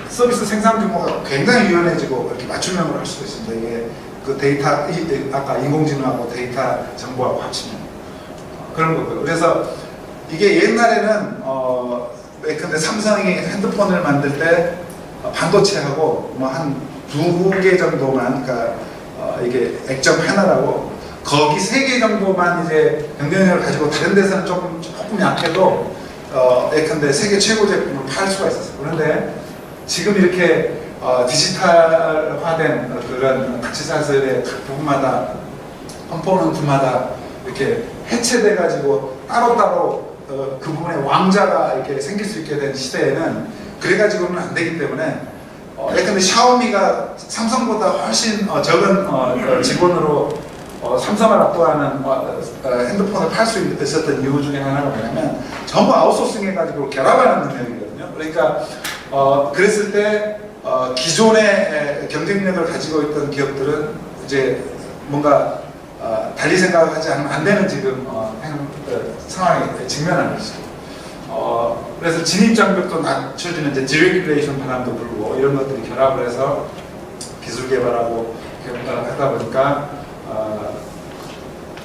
Speaker 1: 서비스 생산 규모가 굉장히 유연해지고 이렇게 맞춤형으로 할 수도 있습니다. 이게 그 데이터, 아까 인공지능하고 데이터 정보하고 합치면 그런 거고요. 그래서 이게 옛날에는 예컨대 삼성이 핸드폰을 만들 때 반도체하고 뭐 한 2개 정도만, 그러니까 이게 액정 하나라고 거기 3개 정도만 이제 경쟁력을 가지고 다른 데서는 조금 약해도 예컨대 세계 최고 제품을 팔 수가 있었어요. 그런데 지금 이렇게 디지털화된 그런 가치사슬의 각 부분마다 컴포넌트마다 이렇게 해체돼 가지고 따로따로 그 부분의 왕자가 이렇게 생길 수 있게 된 시대에는 그래가지고는 안 되기 때문에 예컨대 샤오미가 삼성보다 훨씬 적은 직원으로 삼성을 압도하는 핸드폰을 팔 수 있었던 이유 중에 하나가 뭐냐면 전부 아웃소싱 해가지고 결합하는 능력이거든요. 그러니까 그랬을 때 기존의 경쟁력을 가지고 있던 기업들은 이제 뭔가 달리 생각하지 않으면 안 되는 지금 상황에 직면하는 것이죠. 그래서 진입장벽도 낮춰지는 이제 디레귤레이션 바람도 불고 이런 것들이 결합을 해서 기술 개발하고 하다 보니까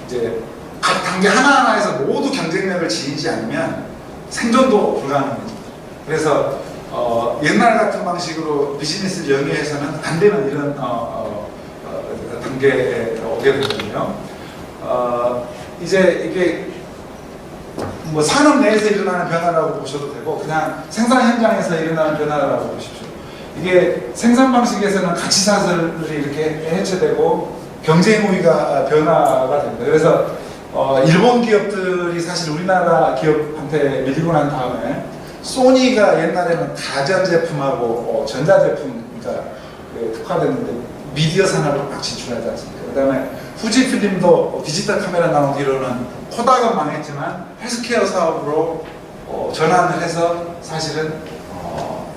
Speaker 1: 이제 각 단계 하나하나에서 모두 경쟁력을 지니지 않으면 생존도 불가능해집니다. 그래서 옛날 같은 방식으로 비즈니스를 영위해서는 안 되는 이런 단계에 오게 되거든요. 이제 이게 뭐 산업 내에서 일어나는 변화라고 보셔도 되고 그냥 생산 현장에서 일어나는 변화라고 보십시오. 이게 생산 방식에서는 가치사슬이 이렇게 해체되고 경쟁 우위가 변화가 됩니다. 그래서 일본 기업들이 사실 우리나라 기업한테 밀리고 난 다음에 소니가 옛날에는 가전제품하고 전자제품 그러니까 특화됐는데 미디어 산업을 막 진출하지 않습니까? 그 다음에 후지필름도 디지털 카메라 나온 뒤로는 코닥은 망했지만 헬스케어 사업으로 전환을 해서 사실은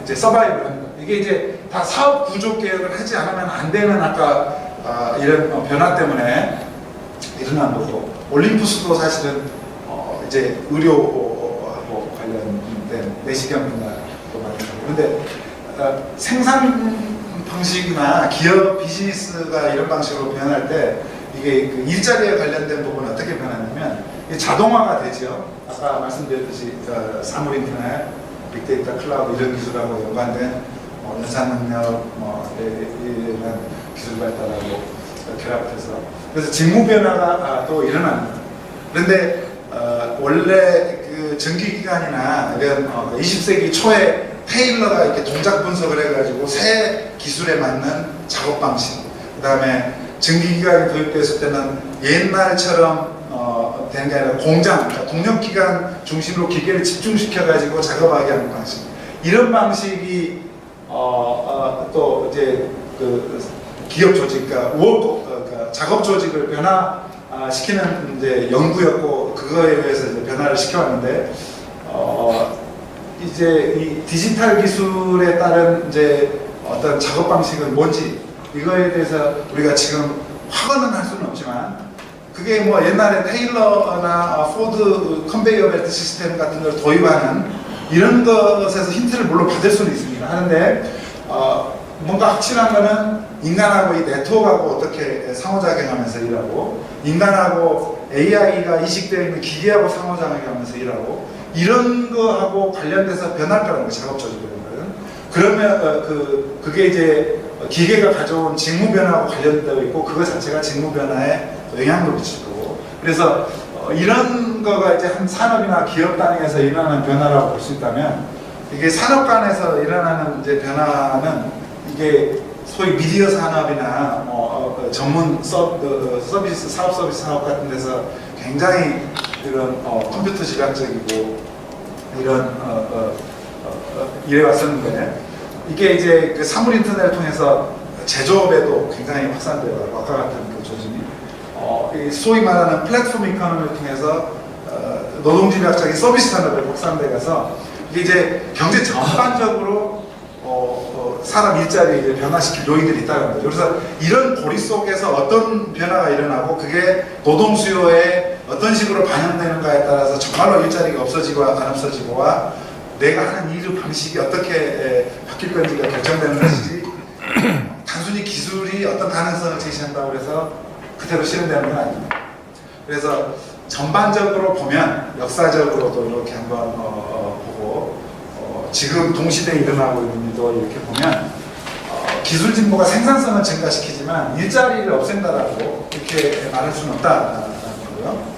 Speaker 1: 이제 서바이브를 합니다. 이게 이제 다 사업 구조 개혁을 하지 않으면 안 되는 아까 이런 변화 때문에 일어난 거고, 올림푸스도 사실은 이제 의료하고 관련된 내시경 분야도 마찬가지고, 그런데 생산 방식이나 기업 비즈니스가 이런 방식으로 변할 때 이게 그 일자리에 관련된 부분은 어떻게 변하냐면 자동화가 되죠. 아까 말씀드렸듯이 사물 인터넷, 빅데이터, 클라우드 이런 기술하고 연관된 연산 능력, 이런 기술 발달하고 결합해서 그래서 직무 변화가 또 일어납니다. 그런데 원래 그 전기기관이나 이런 20세기 초에 테일러가 이렇게 동작 분석을 해가지고 새 기술에 맞는 작업 방식, 그 다음에 전기기관이 도입됐을 때는 옛날처럼 되는 게 아니라 공장, 그러니까 동력기관 중심으로 기계를 집중시켜가지고 작업하게 하는 방식, 이런 방식이 또 이제 그 기업 조직, 그러니까 그러니까 작업 조직을 변화시키는 이제 연구였고, 그거에 의해서 이제 변화를 시켜왔는데 이제 이 디지털 기술에 따른 이제 어떤 작업 방식은 뭔지 이거에 대해서 우리가 지금 확언은 할 수는 없지만, 그게 뭐 옛날에 테일러나 포드 컨베이어 벨트 시스템 같은 걸 도입하는 이런 것에서 힌트를 물론 받을 수는 있습니다. 하는데 뭔가 확실한 거는 인간하고 이 네트워크하고 어떻게 상호작용하면서 일하고, 인간하고 AI가 이식되어 있는 기계하고 상호작용하면서 일하고, 이런 거하고 관련돼서 변할 거라는 거예요, 작업 조직은. 그러면 그게 이제 기계가 가져온 직무 변화하고 관련되어 있고, 그거 자체가 직무 변화에 영향을 미칠 거고, 그래서 이런 거가 이제 한 산업이나 기업 단위에서 일어나는 변화라고 볼 수 있다면, 이게 산업 간에서 일어나는 이제 변화는 이게 소위 미디어 산업이나 전문 서비스, 사업 서비스 산업 같은 데서 굉장히 이런 컴퓨터 지각적이고 이런 일해 왔었는데, 이게 이제 그 사물 인터넷을 통해서 제조업에도 굉장히 확산되고, 아까 같은 그 조짐이 소위 말하는 플랫폼 이코노미를 통해서 노동집약적인 서비스 산업에 확산돼 가서 이게 이제 경제 전반적으로 사람 일자리를 변화시킬 요인들이 있다는 거죠. 그래서 이런 고리 속에서 어떤 변화가 일어나고 그게 노동 수요에 어떤 식으로 반영되는가에 따라서 정말로 일자리가 없어지고 안 없어지고와 내가 하는 일 방식이 어떻게 바뀔 건지가 결정되는 것이지, 단순히 기술이 어떤 가능성을 제시한다고 해서 그대로 실현되는 건 아닙니다. 그래서 전반적으로 보면 역사적으로도 이렇게 한번 보고 지금 동시대에 일어나고 있는 일도 이렇게 보면 기술 진보가 생산성을 증가시키지만 일자리를 없앤다라고 이렇게 말할 수는 없다는 거고요.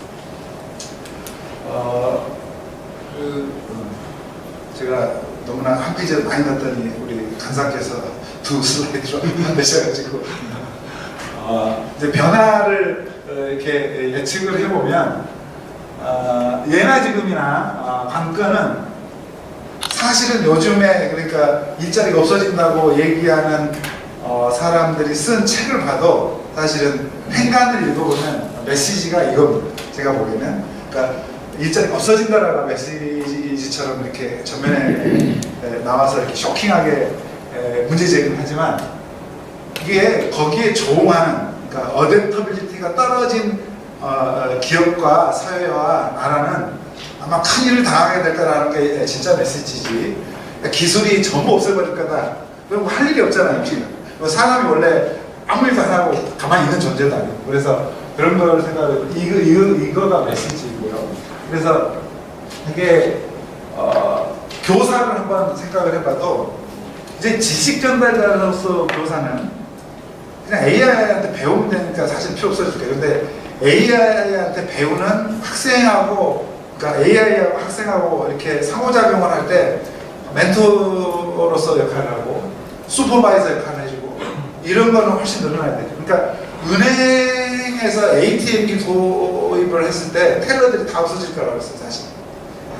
Speaker 1: 제가 너무나 한 페이지를 많이 넣었더니 우리 간사께서 두 슬라이드로 내셔가지고 이제 변화를 이렇게 예측을 해보면 예나 지금이나 관건은 사실은 요즘에 그러니까 일자리가 없어진다고 얘기하는 사람들이 쓴 책을 봐도 사실은 행간을 읽어보면 메시지가 이겁니다. 제가 보기에는 그러니까 일자리가 없어진다라는 메시지처럼 이렇게 전면에 나와서 이렇게 쇼킹하게 문제 제기를 하지만, 이게 거기에 조응하는, 그러니까 어댑터빌리티가 떨어진 기업과 사회와 나라는 아마 큰 일을 당하게 될 거라는 게 진짜 메시지지, 그러니까 기술이 전부 없애버릴 거다, 그럼 할 일이 없잖아요. 지금 사람이 원래 아무 일도 안 하고 가만히 있는 존재도 아니고, 그래서 그런 걸 생각해서 이거가 메시지고요. 그래서 이게 교사를 한번 생각을 해봐도, 이제 지식 전달자로서 교사는 그냥 AI한테 배우면 되니까 사실 필요 없어질 거예요. 근데 AI한테 배우는 학생하고, 그러니까 AI하고 학생하고 이렇게 상호작용을 할 때 멘토로서 역할을 하고 슈퍼바이저 역할을 해주고, 이런 거는 훨씬 늘어나야 되죠. 그러니까 은행에 쇼핑에서 ATM기 도입을 했을 때 텔러들이 다 없어질 거라고 했어요, 사실.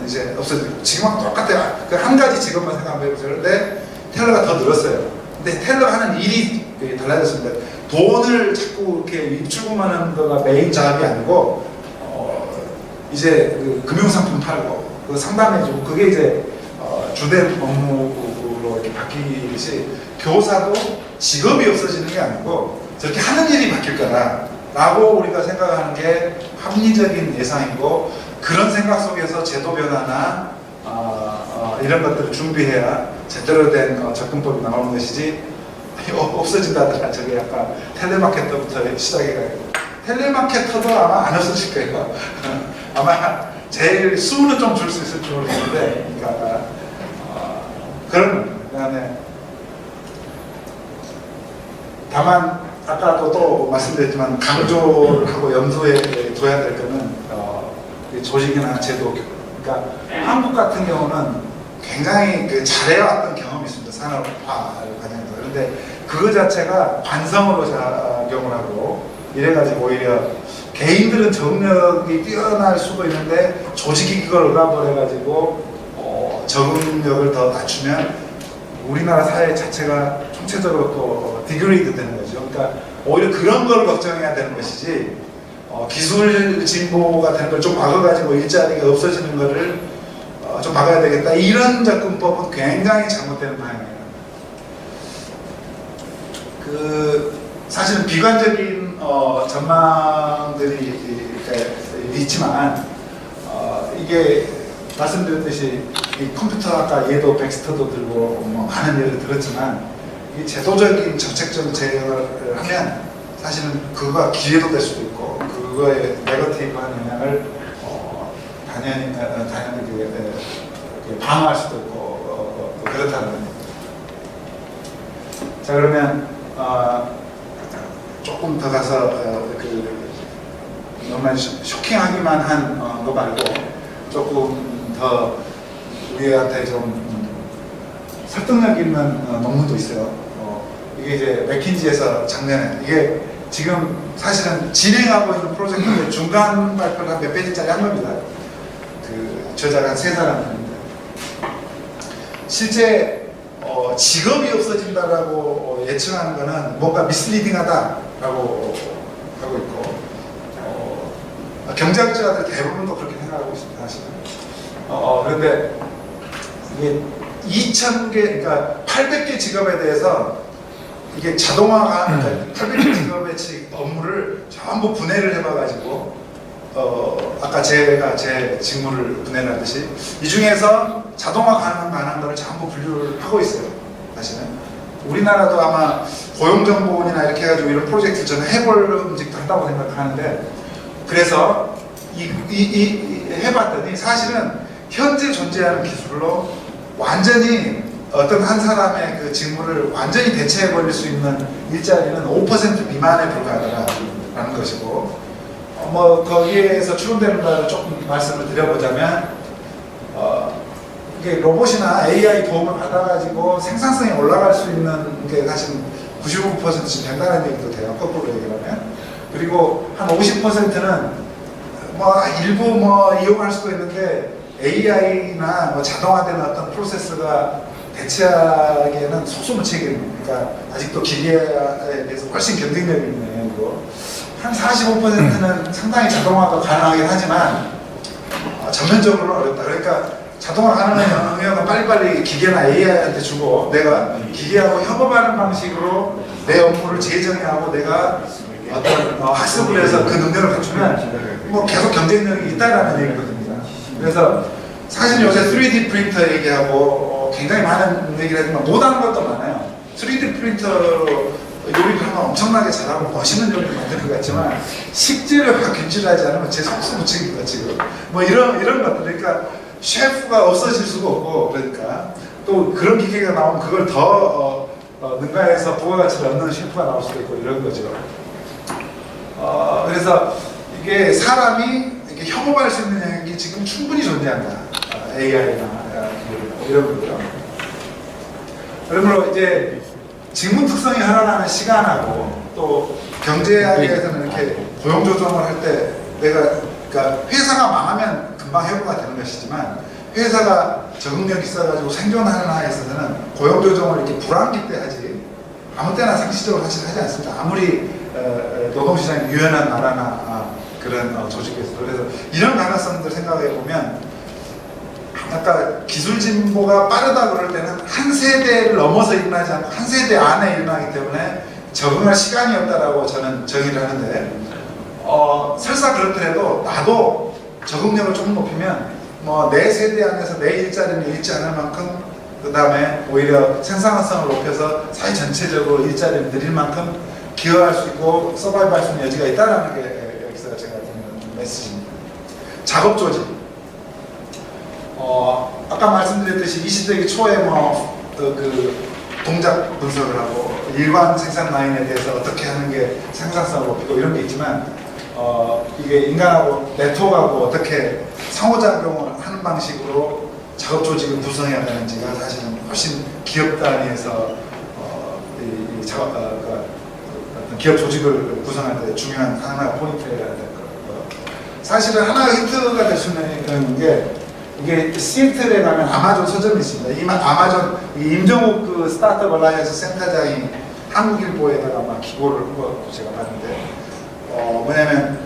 Speaker 1: 이제 없어지고 지금하고 똑같아요. 그 한 가지 직업만 생각하면 해보세요. 근데 텔러가 더 늘었어요. 근데 텔러가 하는 일이 달라졌습니다. 돈을 자꾸 이렇게 입출금하는 거가 메인 작업이 아니고 이제 그 금융상품 팔고 그 상담해주고 그게 이제 주된 업무로 이렇게 바뀌듯이 교사도 직업이 없어지는 게 아니고 저렇게 하는 일이 바뀔 거다라고 우리가 생각하는 게 합리적인 예상이고 그런 생각 속에서 제도 변화나 이런 것들을 준비해야 제대로 된 접근법이 나오는 것이지 없어진다더라. 저게 아까 텔레마케터부터 시작해가지고 텔레마케터도 아마 안 없어질 거예요. 아마 제일 수는 좀 줄 수 있을지 모르겠는데 그러니까 그런 그다음에 다만 아까도 또 말씀드렸지만 강조를 하고 염두에 둬야 될 거는 조직이나 제도. 그러니까 한국 같은 경우는 굉장히 잘해왔던 경험이 있습니다. 산업화 과정에서. 그런데 그거 자체가 관성으로 작용을 하고 이래가지고 오히려 개인들은 적응력이 뛰어날 수도 있는데 조직이 그걸 억압을해가지고 적응력을 더 낮추면 우리나라 사회 자체가 총체적으로 또 디그레이드 되는 거죠. 그러니까 오히려 그런 걸 걱정해야 되는 것이지 기술 진보가 되는 걸 좀 막아가지고 일자리가 없어지는 거를 좀 막아야 되겠다. 이런 접근법은 굉장히 잘못되는 방향이에요. 사실은 비관적인 전망들이 있지만 이게 말씀드렸듯이 이 컴퓨터 아까 얘도 텍스트도 들고 많은 예를 들었지만 이 제도적인 정책적 제어를 하면 사실은 그거가 기회도 될 수도 있고 그거에 네거티브한 영향을 당연히 방어할 수도 있고 그렇다는 겁니다. 자 그러면 조금 더 가서 너무 쇼킹하기만 한 거 말고 조금 더 우리한테 좀 설득력 있는 논문도 있어요. 이게 이제 맥킨지에서 작년에 이게 지금 사실은 진행하고 있는 프로젝트인데 중간 발표를 한 몇 페이지짜리 한 겁니다. 그 저자가 한 3사람입니다. 실제 직업이 없어진다라고 예측하는 거는 뭔가 미스리딩하다라고 하고 있고 경제학자들 대부분도 그렇게 생각하고 있습니다. 사실은. 그런데 이게 2,000개, 그러니까 800개 직업에 대해서 이게 자동화가, 그러니까 800개 직업의 업무를 전부 분해를 해봐가지고 아까 제가 제 직무를 분해를 하듯이 이 중에서 자동화 가능한 거를 전부 분류를 하고 있어요. 사실은 우리나라도 아마 고용정보원이나 이렇게 해가지고 이런 프로젝트 저는 해볼 음직도 한다고 생각하는데 그래서 해봤더니 사실은 현재 존재하는 기술로 완전히 어떤 한 사람의 그 직무를 완전히 대체해버릴 수 있는 일자리는 5% 미만에 불과하다라는 것이고 거기에서 추론되는 바를 조금 말씀을 드려보자면 이게 로봇이나 AI 도움을 받아가지고 생산성이 올라갈 수 있는 게 사실 99%씩 된다는 얘기도 돼요. 거꾸로 얘기하면. 그리고 한 50%는 일부 이용할 수도 있는데 AI나 자동화된 어떤 프로세스가 대체하기에는 속수무책입니다. 그러니까 아직도 기계에 대해서 훨씬 경쟁력이 있는 영역이고 한 45%는 상당히 자동화가 가능하긴 하지만 전면적으로는 어렵다. 그러니까 자동화 가능한 영역은 빨리빨리 기계나 AI한테 주고 내가 기계하고 협업하는 방식으로 내 업무를 재정의하고 내가 어떤 학습을 해서 그 능력을 갖추면 계속 경쟁력이 있다라는 얘기거든요. 그래서 사실 요새 3D 프린터 얘기하고 굉장히 많은 얘기를 하지만 못하는 것도 많아요. 3D 프린터로 요리를 하면 엄청나게 잘하고 멋있는 요리를 만들 것 같지만 식재료가 균질하지 않으면 제 속수무책입니다 지금. 이런 것들. 그러니까 셰프가 없어질 수가 없고 그러니까 또 그런 기계가 나오면 그걸 더 능가해서 부가가치를 얻는 셰프가 나올 수도 있고 이런 거죠. 그래서 이게 사람이 이렇게 협업할 수 있는 영역이 지금 충분히 존재한다. AI나 이런 거죠. 그러므로 이제 직무 특성이 하나라는 시간하고 또 경제학에서는 이렇게 고용 조정을 할 때 그러니까 회사가 망하면 금방 해고가 되는 것이지만 회사가 적응력이 있어가지고 생존하는 한에 있어서는 고용 조정을 이렇게 불황기 때 하지 아무 때나 상시적으로 사실 하지 않습니다. 아무리 노동시장이 유연한 나라나 그런 조직에서. 그래서 이런 가능성들 생각해 보면 아까 기술 진보가 빠르다 그럴 때는 한 세대를 넘어서 일어나지 않고 한 세대 안에 일어나기 때문에 적응할 시간이 없다라고 저는 정의를 하는데 설사 그렇더라도 나도 적응력을 조금 높이면 뭐 내 세대 안에서 내 일자리는 잃지 않을 만큼 그 다음에 오히려 생산성을 높여서 사회 전체적으로 일자리를 늘릴 만큼 기여할 수 있고 서바이브할 수 있는 여지가 있다는 게 여기서 제가 드리는 메시지입니다. 작업 조직. 아까 말씀드렸듯이 20세기 초에 그 동작 분석을 하고 일반 생산 라인에 대해서 어떻게 하는 게 생산성을 높이고 이런 게 있지만 이게 인간하고 네트워크하고 어떻게 상호작용을 하는 방식으로 작업 조직을 구성해야 되는지가 사실은 훨씬 기업 단위에서 기업 조직을 구성할 때 중요한 하나의 포인트여야 될 거고요. 사실은 하나의 힌트가 될 수 있는 게 이게 시애틀에 가면 아마존 서점이 있습니다. 이 아마존 임정욱 그 스타트업 얼라이언스 센터장이 한국일보에다가 막 기고를 한 거 제가 봤는데 뭐냐면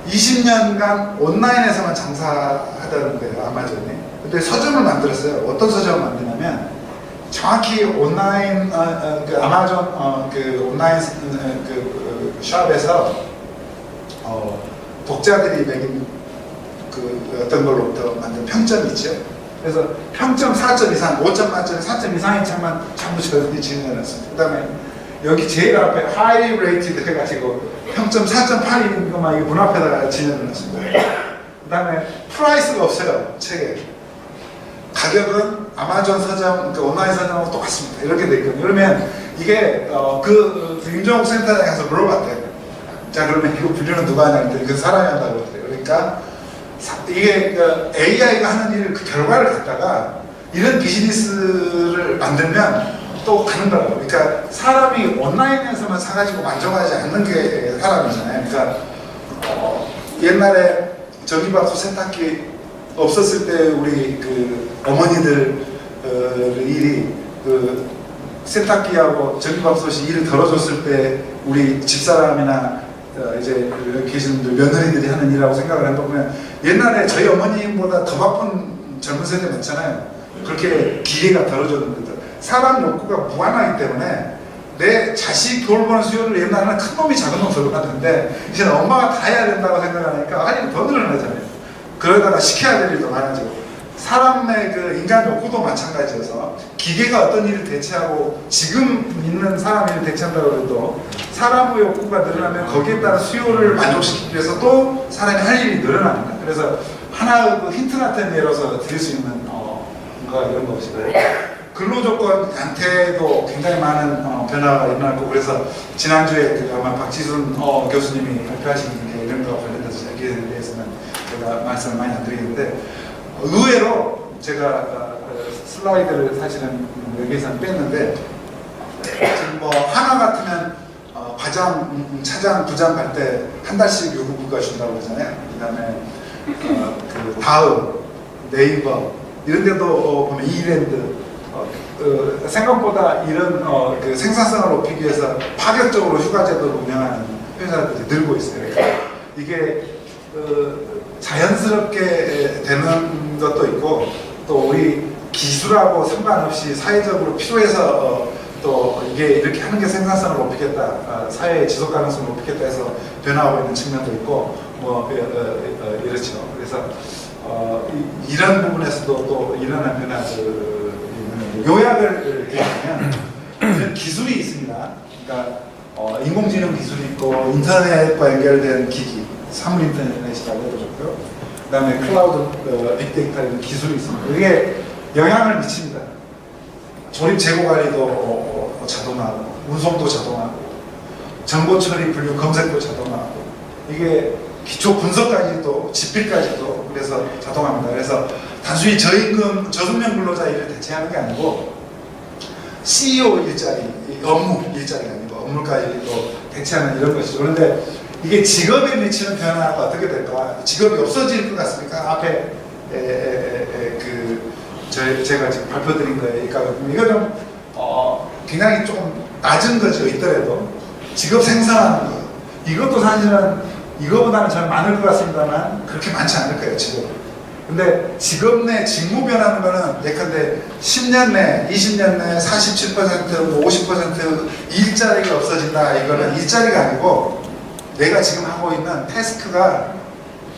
Speaker 1: 20년간 온라인에서만 장사하던 거예요, 아마존이. 근데 서점을 만들었어요. 어떤 서점을 만드냐면 정확히 온라인 그 아마존 그 온라인 그 샵에서 독자들이 매긴 그 어떤 걸로부터 만든 평점이 있죠. 그래서 평점 4점 이상, 5점 만점에 4점 이상의 책만 전부 저들이 지어놨습니다. 그 다음에 여기 제일 앞에 하이 레이티드 해가지고 평점 4.8인 것만 문 앞에다가 지어놨습니다. 그 다음에 프라이스가 없어요, 책에. 가격은 아마존 서점, 그 온라인 서점하고 똑같습니다. 이렇게 돼 있거든요. 그러면 이게 임종욱 센터장에 가서 물어봤대요. 자, 그러면 이거 분류는 누가 하냐는데 그 사람이 한다고 그러더래요. 그러니까 이게 AI가 하는 일 그 결과를 갖다가 이런 비즈니스를 만들면 또 가는 거라고. 그러니까 사람이 온라인에서만 사가지고 만족하지 않는 게 사람이잖아요. 그러니까 옛날에 전기밥솥 세탁기 없었을 때 우리 그 어머니들 일이 그 세탁기하고 전기밥솥이 일을 덜어줬을 때 우리 집사람이나 이제 계신 분들 며느리들이 하는 일이라고 생각을 해보면 옛날에 저희 어머님보다 더 바쁜 젊은 세대 많잖아요. 그렇게 기회가 덜어줬는데 사람 욕구가 무한하기 때문에 내 자식 돌보는 수요를 옛날에는 큰 놈이 작은 놈 돌봤는데 이제는 엄마가 다 해야 된다고 생각하니까 할 일이 더 늘어나잖아요. 그러다가 시켜야 될 일도 많아지고 사람의 그 인간 욕구도 마찬가지여서 기계가 어떤 일을 대체하고 지금 있는 사람 일을 대체한다고 해도 사람의 욕구가 늘어나면 거기에 따른 수요를 만족시키기 위해서 또 사람이 할 일이 늘어납니다. 그래서 하나의 그 힌트 같은 예로서 드릴 수 있는 뭔가 이런 것이고 근로조건 양태도 굉장히 많은 변화가 일어날 거고 그래서 지난주에 그 아마 박지순 교수님이 발표하신 이런 거와 관련돼서 여기에 대해서는 제가 말씀을 많이 안 드리는데 의외로 제가 슬라이드를 사실은 여기에서는 뺐는데 지금 뭐 하나 같으면 과장, 차장, 부장 갈 때 한 달씩 요구부가 준다고 그러잖아요. 그 다음에 그 다음, 네이버 이런 데도 보면 이랜드 생각보다 이런 그 생산성을 높이기 위해서 파격적으로 휴가제도를 운영하는 회사들이 늘고 있어요. 그러니까 이게 자연스럽게 되는 것도 있고 또 우리 기술하고 상관없이 사회적으로 필요해서 또 이게 이렇게 하는 게 생산성을 높이겠다, 사회의 지속 가능성을 높이겠다 해서 변화하고 있는 측면도 있고 뭐 이렇죠. 그래서 이런 부분에서도 또 일어난 변화들 요약을 드리면 이런 기술이 있습니다. 그러니까 인공지능 기술이 있고 인터넷과 연결된 기기, 사물 인터넷이라고 해도 좋고요. 그 다음에 클라우드, 빅데이터 이런 기술이 있습니다. 이게 영향을 미칩니다. 조립 재고 관리도 자동화하고, 운송도 자동화하고, 정보 처리, 분류, 검색도 자동화하고, 이게 기초 분석까지도, 집필까지도 그래서 자동화합니다. 그래서 단순히 저임금, 저수명 근로자 일을 대체하는 게 아니고 CEO 일자리, 업무 일자리가 아니고 업무까지 또 대체하는 이런 것이죠. 그런데 이게 직업에 미치는 변화가 어떻게 될까? 직업이 없어질 것 같습니까? 앞에 제가 지금 발표드린 거에 있거든요. 이거 좀 굉장히 조금 낮은 거죠. 있더라도 직업 생산하는 거 이것도 사실은 이거보다는 저는 많을 것 같습니다만 그렇게 많지 않을 거예요. 직업. 근데 직업 내 직무 변하는 거는 예컨대 10년 내, 20년 내 47%, 50% 일자리가 없어진다. 이거는 일자리가 아니고 내가 지금 하고 있는 태스크가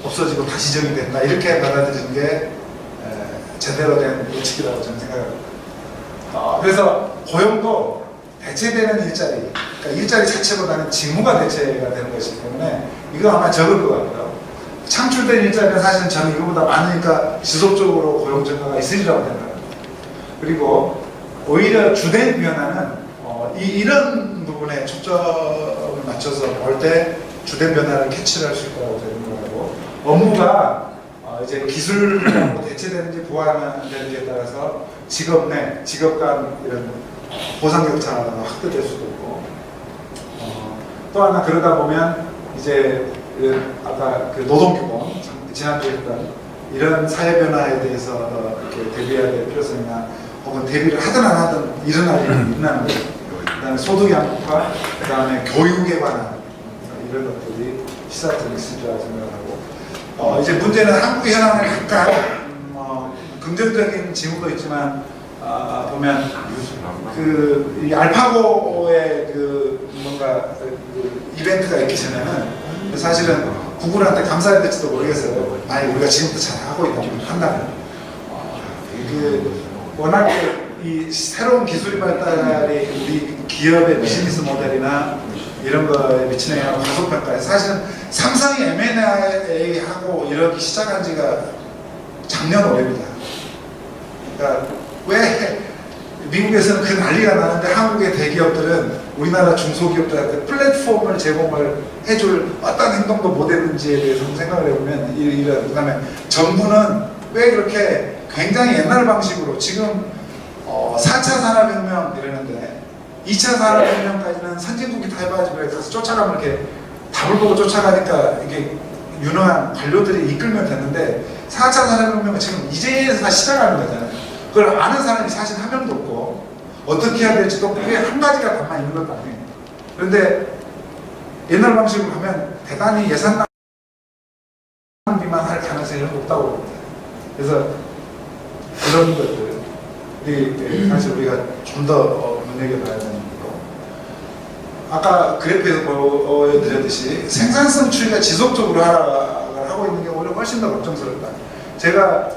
Speaker 1: 없어지고 다시 정의된다. 이렇게 받아들이는 게 제대로 된 예측이라고 저는 생각합니다. 그래서 고용도 대체되는 일자리, 그러니까 일자리 자체보다는 직무가 대체가 되는 것이기 때문에 이거 아마 적을 것 같고요. 창출된 일자리는 사실은 저는 이거보다 많으니까 지속적으로 고용 증가가 있으리라고 생각합니다. 그리고 오히려 주된 변화는 이런 부분에 초점을 맞춰서 볼 때 주된 변화를 캐치를 할 수 있다고 생각하고 업무가 이제 기술하고 대체되는지 보완되는지에 따라서 직업 내, 직업 간 이런 보상 격차가 확대될 수도 있고 또 하나 그러다 보면 이제 아까 그 노동규모 지난주에 했던 이런 사회 변화에 대해서 이렇게 대비해야 될 필요성이나 혹은 대비를 하든 안 하든 일어날 일이 있는 거죠. 그다음에 소득 양극화, 그다음에 교육에 관한 이런 것들이 시사점이 있을 줄 생각하고 이제 문제는 한국 현황을 약간 긍정적인 징후도 있지만 보면 이 알파고의 뭔가 이벤트가 있기 전에는 사실은 구글한테 감사해야 될지도 모르겠어요. 아니 우리가 지금부터 잘하고 있다고 한다면 워낙 이 새로운 기술이 발달이 우리 기업의 비즈니스 모델이나 이런 거에 미치는 영향을 가속평가해 사실은 삼성이 M&A하고 이러기 시작한 지가 작년 올해입니다. 그러니까 왜 미국에서는 그 난리가 나는데 한국의 대기업들은 우리나라 중소기업들한테 플랫폼을 제공을 해줄 어떤 행동도 못 했는지에 대해서 생각을 해보면 그 다음에 정부는 왜 그렇게 굉장히 옛날 방식으로 지금 4차 산업혁명 이러는데 2차 산업혁명까지는 선진국이 다 해봐야지 왜 가서 쫓아가면 이렇게 답을 보고 쫓아가니까 이게 유능한 관료들이 이끌면 됐는데 4차 산업혁명은 지금 이제서 시작하는 거잖아요. 그걸 아는 사람이 사실 한 명도 없고 어떻게 해야 될지도 그게 한 가지가 답만 있는 것도 아니에요. 그런데 옛날 방식으로 하면 대단히 예산 낭비만 할 가능성이 높다고 봅니다. 그래서 그런 것들이 사실 우리가 좀 더 눈여겨봐야 되는 거고 아까 그래프에서 보여드렸듯이 생산성 추이가 지속적으로 하락을 하고 있는 게 오히려 훨씬 더 걱정스럽다. 제가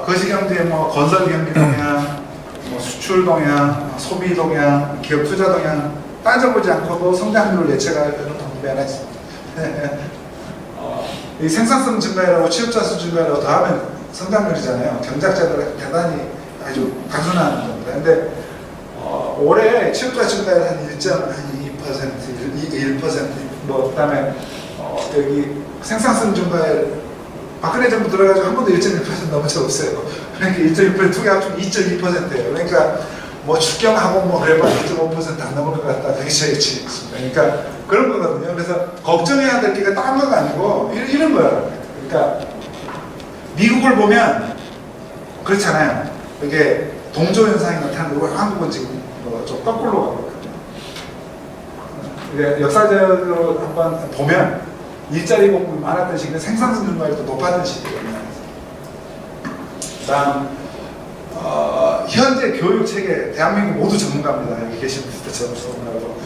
Speaker 1: 거시경제에 건설 경기 동향, 수출 동향, 소비 동향, 기업 투자 동향 따져보지 않고도 성장률을 예측하는 방법이 하나 있습니다. 이 생산성 증가율하고 취업자 수 증가율하고 더하면 성장률이잖아요. 경작자들 대단히 아주 단순한 겁니다. 근데 올해 취업자 증가율 한 1.2%, 1%, 그다음에 여기 생산성 증가율 박근혜 정부 들어가지고 한 번도 1.1% 넘은 적 없어요. 그러니까 1.1% 두 개 합치면 2.2%예요. 그러니까 축경하고 그래봐 1.5% 안 넘을 것 같다. 되게 제일 그러니까 그런 거거든요. 그래서 걱정해야 될 게 딴 건 아니고 이런 거예요. 그러니까 미국을 보면 그렇잖아요. 이게 동조 현상이 나타나고 한국은 지금 좀 거꾸로 가고 있거든요. 역사적으로 한번 보면 일자리 공급이 많았던 시기는 생산성 증가율도 높았던 시기거든요. 다음 현재 교육 체계 대한민국 모두 전문가입니다. 여기 계신 분들 전문가고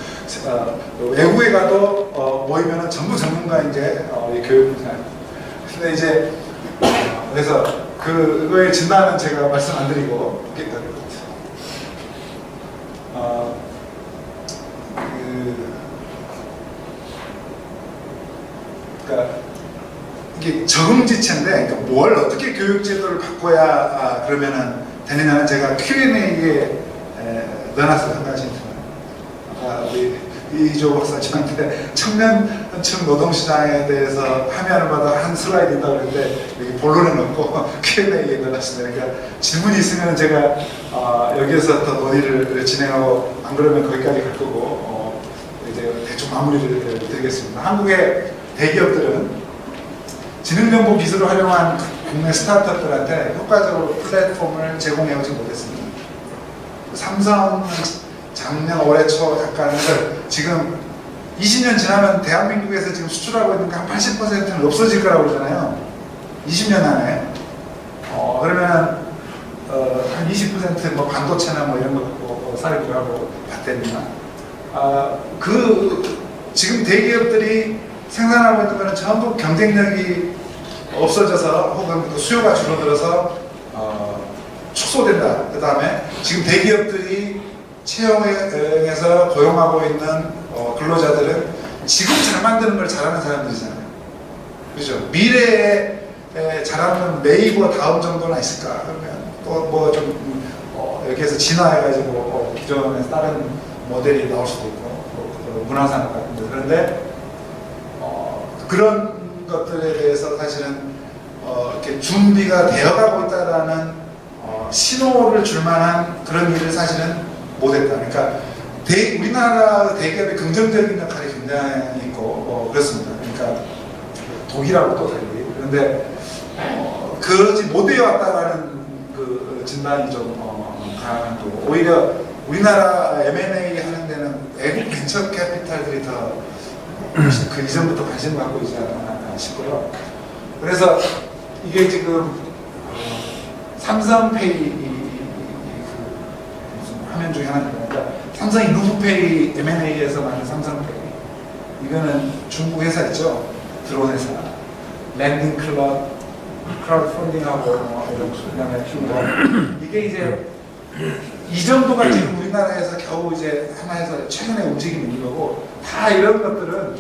Speaker 1: 외국에 가도 모이면은 전부 전문가인 게 교육입니다. 근데 이제 그래서 그거의 진단은 제가 말씀 안 드리고 그러니까 이게 적응지체인데 그러니까 뭘 어떻게 교육제도를 바꿔야 그러면은 되느냐는 제가 Q&A에 넣어놨어요. 한 가지. 우리 이조 박사님한테 청년층 노동시장에 대해서 화면을 받아 한 슬라이드 있다고 했는데 여기 본론에 넣고 Q&A에 넣어놨습니다. 그러니까 질문이 있으면 제가 여기에서 더 논의를 진행하고 안 그러면 거기까지 갈 거고 이제 대충 마무리를 드리겠습니다. 한국의 대기업들은 지능정보 기술을 활용한 국내 스타트업들한테 효과적으로 플랫폼을 제공해오지 못했습니다. 삼성은 작년 올해 초 약간 지금 20년 지나면 대한민국에서 지금 수출하고 있는 게 한 80%는 없어질 거라고 그러잖아요. 20년 안에. 그러면 한 20% 반도체나 이런 거 사려고 하고 봤더니만 지금 대기업들이 생산하고 있는 거는 전부 경쟁력이 없어져서 혹은 수요가 줄어들어서 축소된다. 그 다음에 지금 대기업들이 채용에서 고용하고 있는 근로자들은 지금 잘 만드는 걸 잘하는 사람들이잖아요. 그렇죠? 미래에 잘하는 네이버 다음 정도는 있을까? 그러면 또 여기에서 진화해가지고 기존에 다른 모델이 나올 수도 있고 문화산업 같은데 그런데 그런 것들에 대해서 사실은 이렇게 준비가 되어가고 있다라는 신호를 줄 만한 그런 일을 사실은 못했다. 그러니까 우리나라 대기업의 긍정적인 역할이 굉장히 있고 그렇습니다. 그러니까 독일하고 또 달리 그런데 그러지 못해왔다라는 그 진단이 좀 강한 또 오히려 우리나라 M&A 하는 데는 외국 벤처 캐피탈들이 더 그 이전부터 관심 갖고 있지 않나 싶고요. 그래서 이게 지금 삼성페이 화면 중에 하나입니다. 삼성이 루프페이 M&A에서 만든 삼성페이 이거는 중국 회사 있죠. 드론 회사 랜딩 클럽 크라우드 펀딩하고 이런 그다음에 휴거 이게 이제 이 정도가 지금 우리나라에서 겨우 이제 하나에서 최근에 움직임이 있는 거고 다 이런 것들은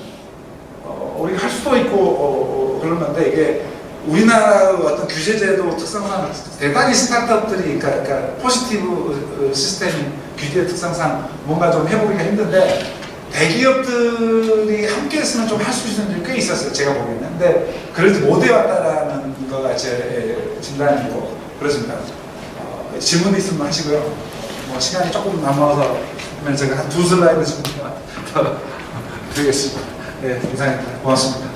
Speaker 1: 우리가 할 수도 있고 그런 건데 이게 우리나라의 어떤 규제제도 특성상 대단히 스타트업들이 그러니까 포지티브 시스템 규제 특성상 뭔가 좀 해보기가 힘든데 대기업들이 함께 했으면 좀 할 수 있는 일이 꽤 있었어요. 제가 보기에는. 근데 그러지 못해왔다라는 거가 제 진단이고 그렇습니다. 질문 있으면 하시고요. 시간이 조금 남아서 제가 한 2 슬라이드 정도 더 드리겠습니다. 네, 이상입니다. 고맙습니다.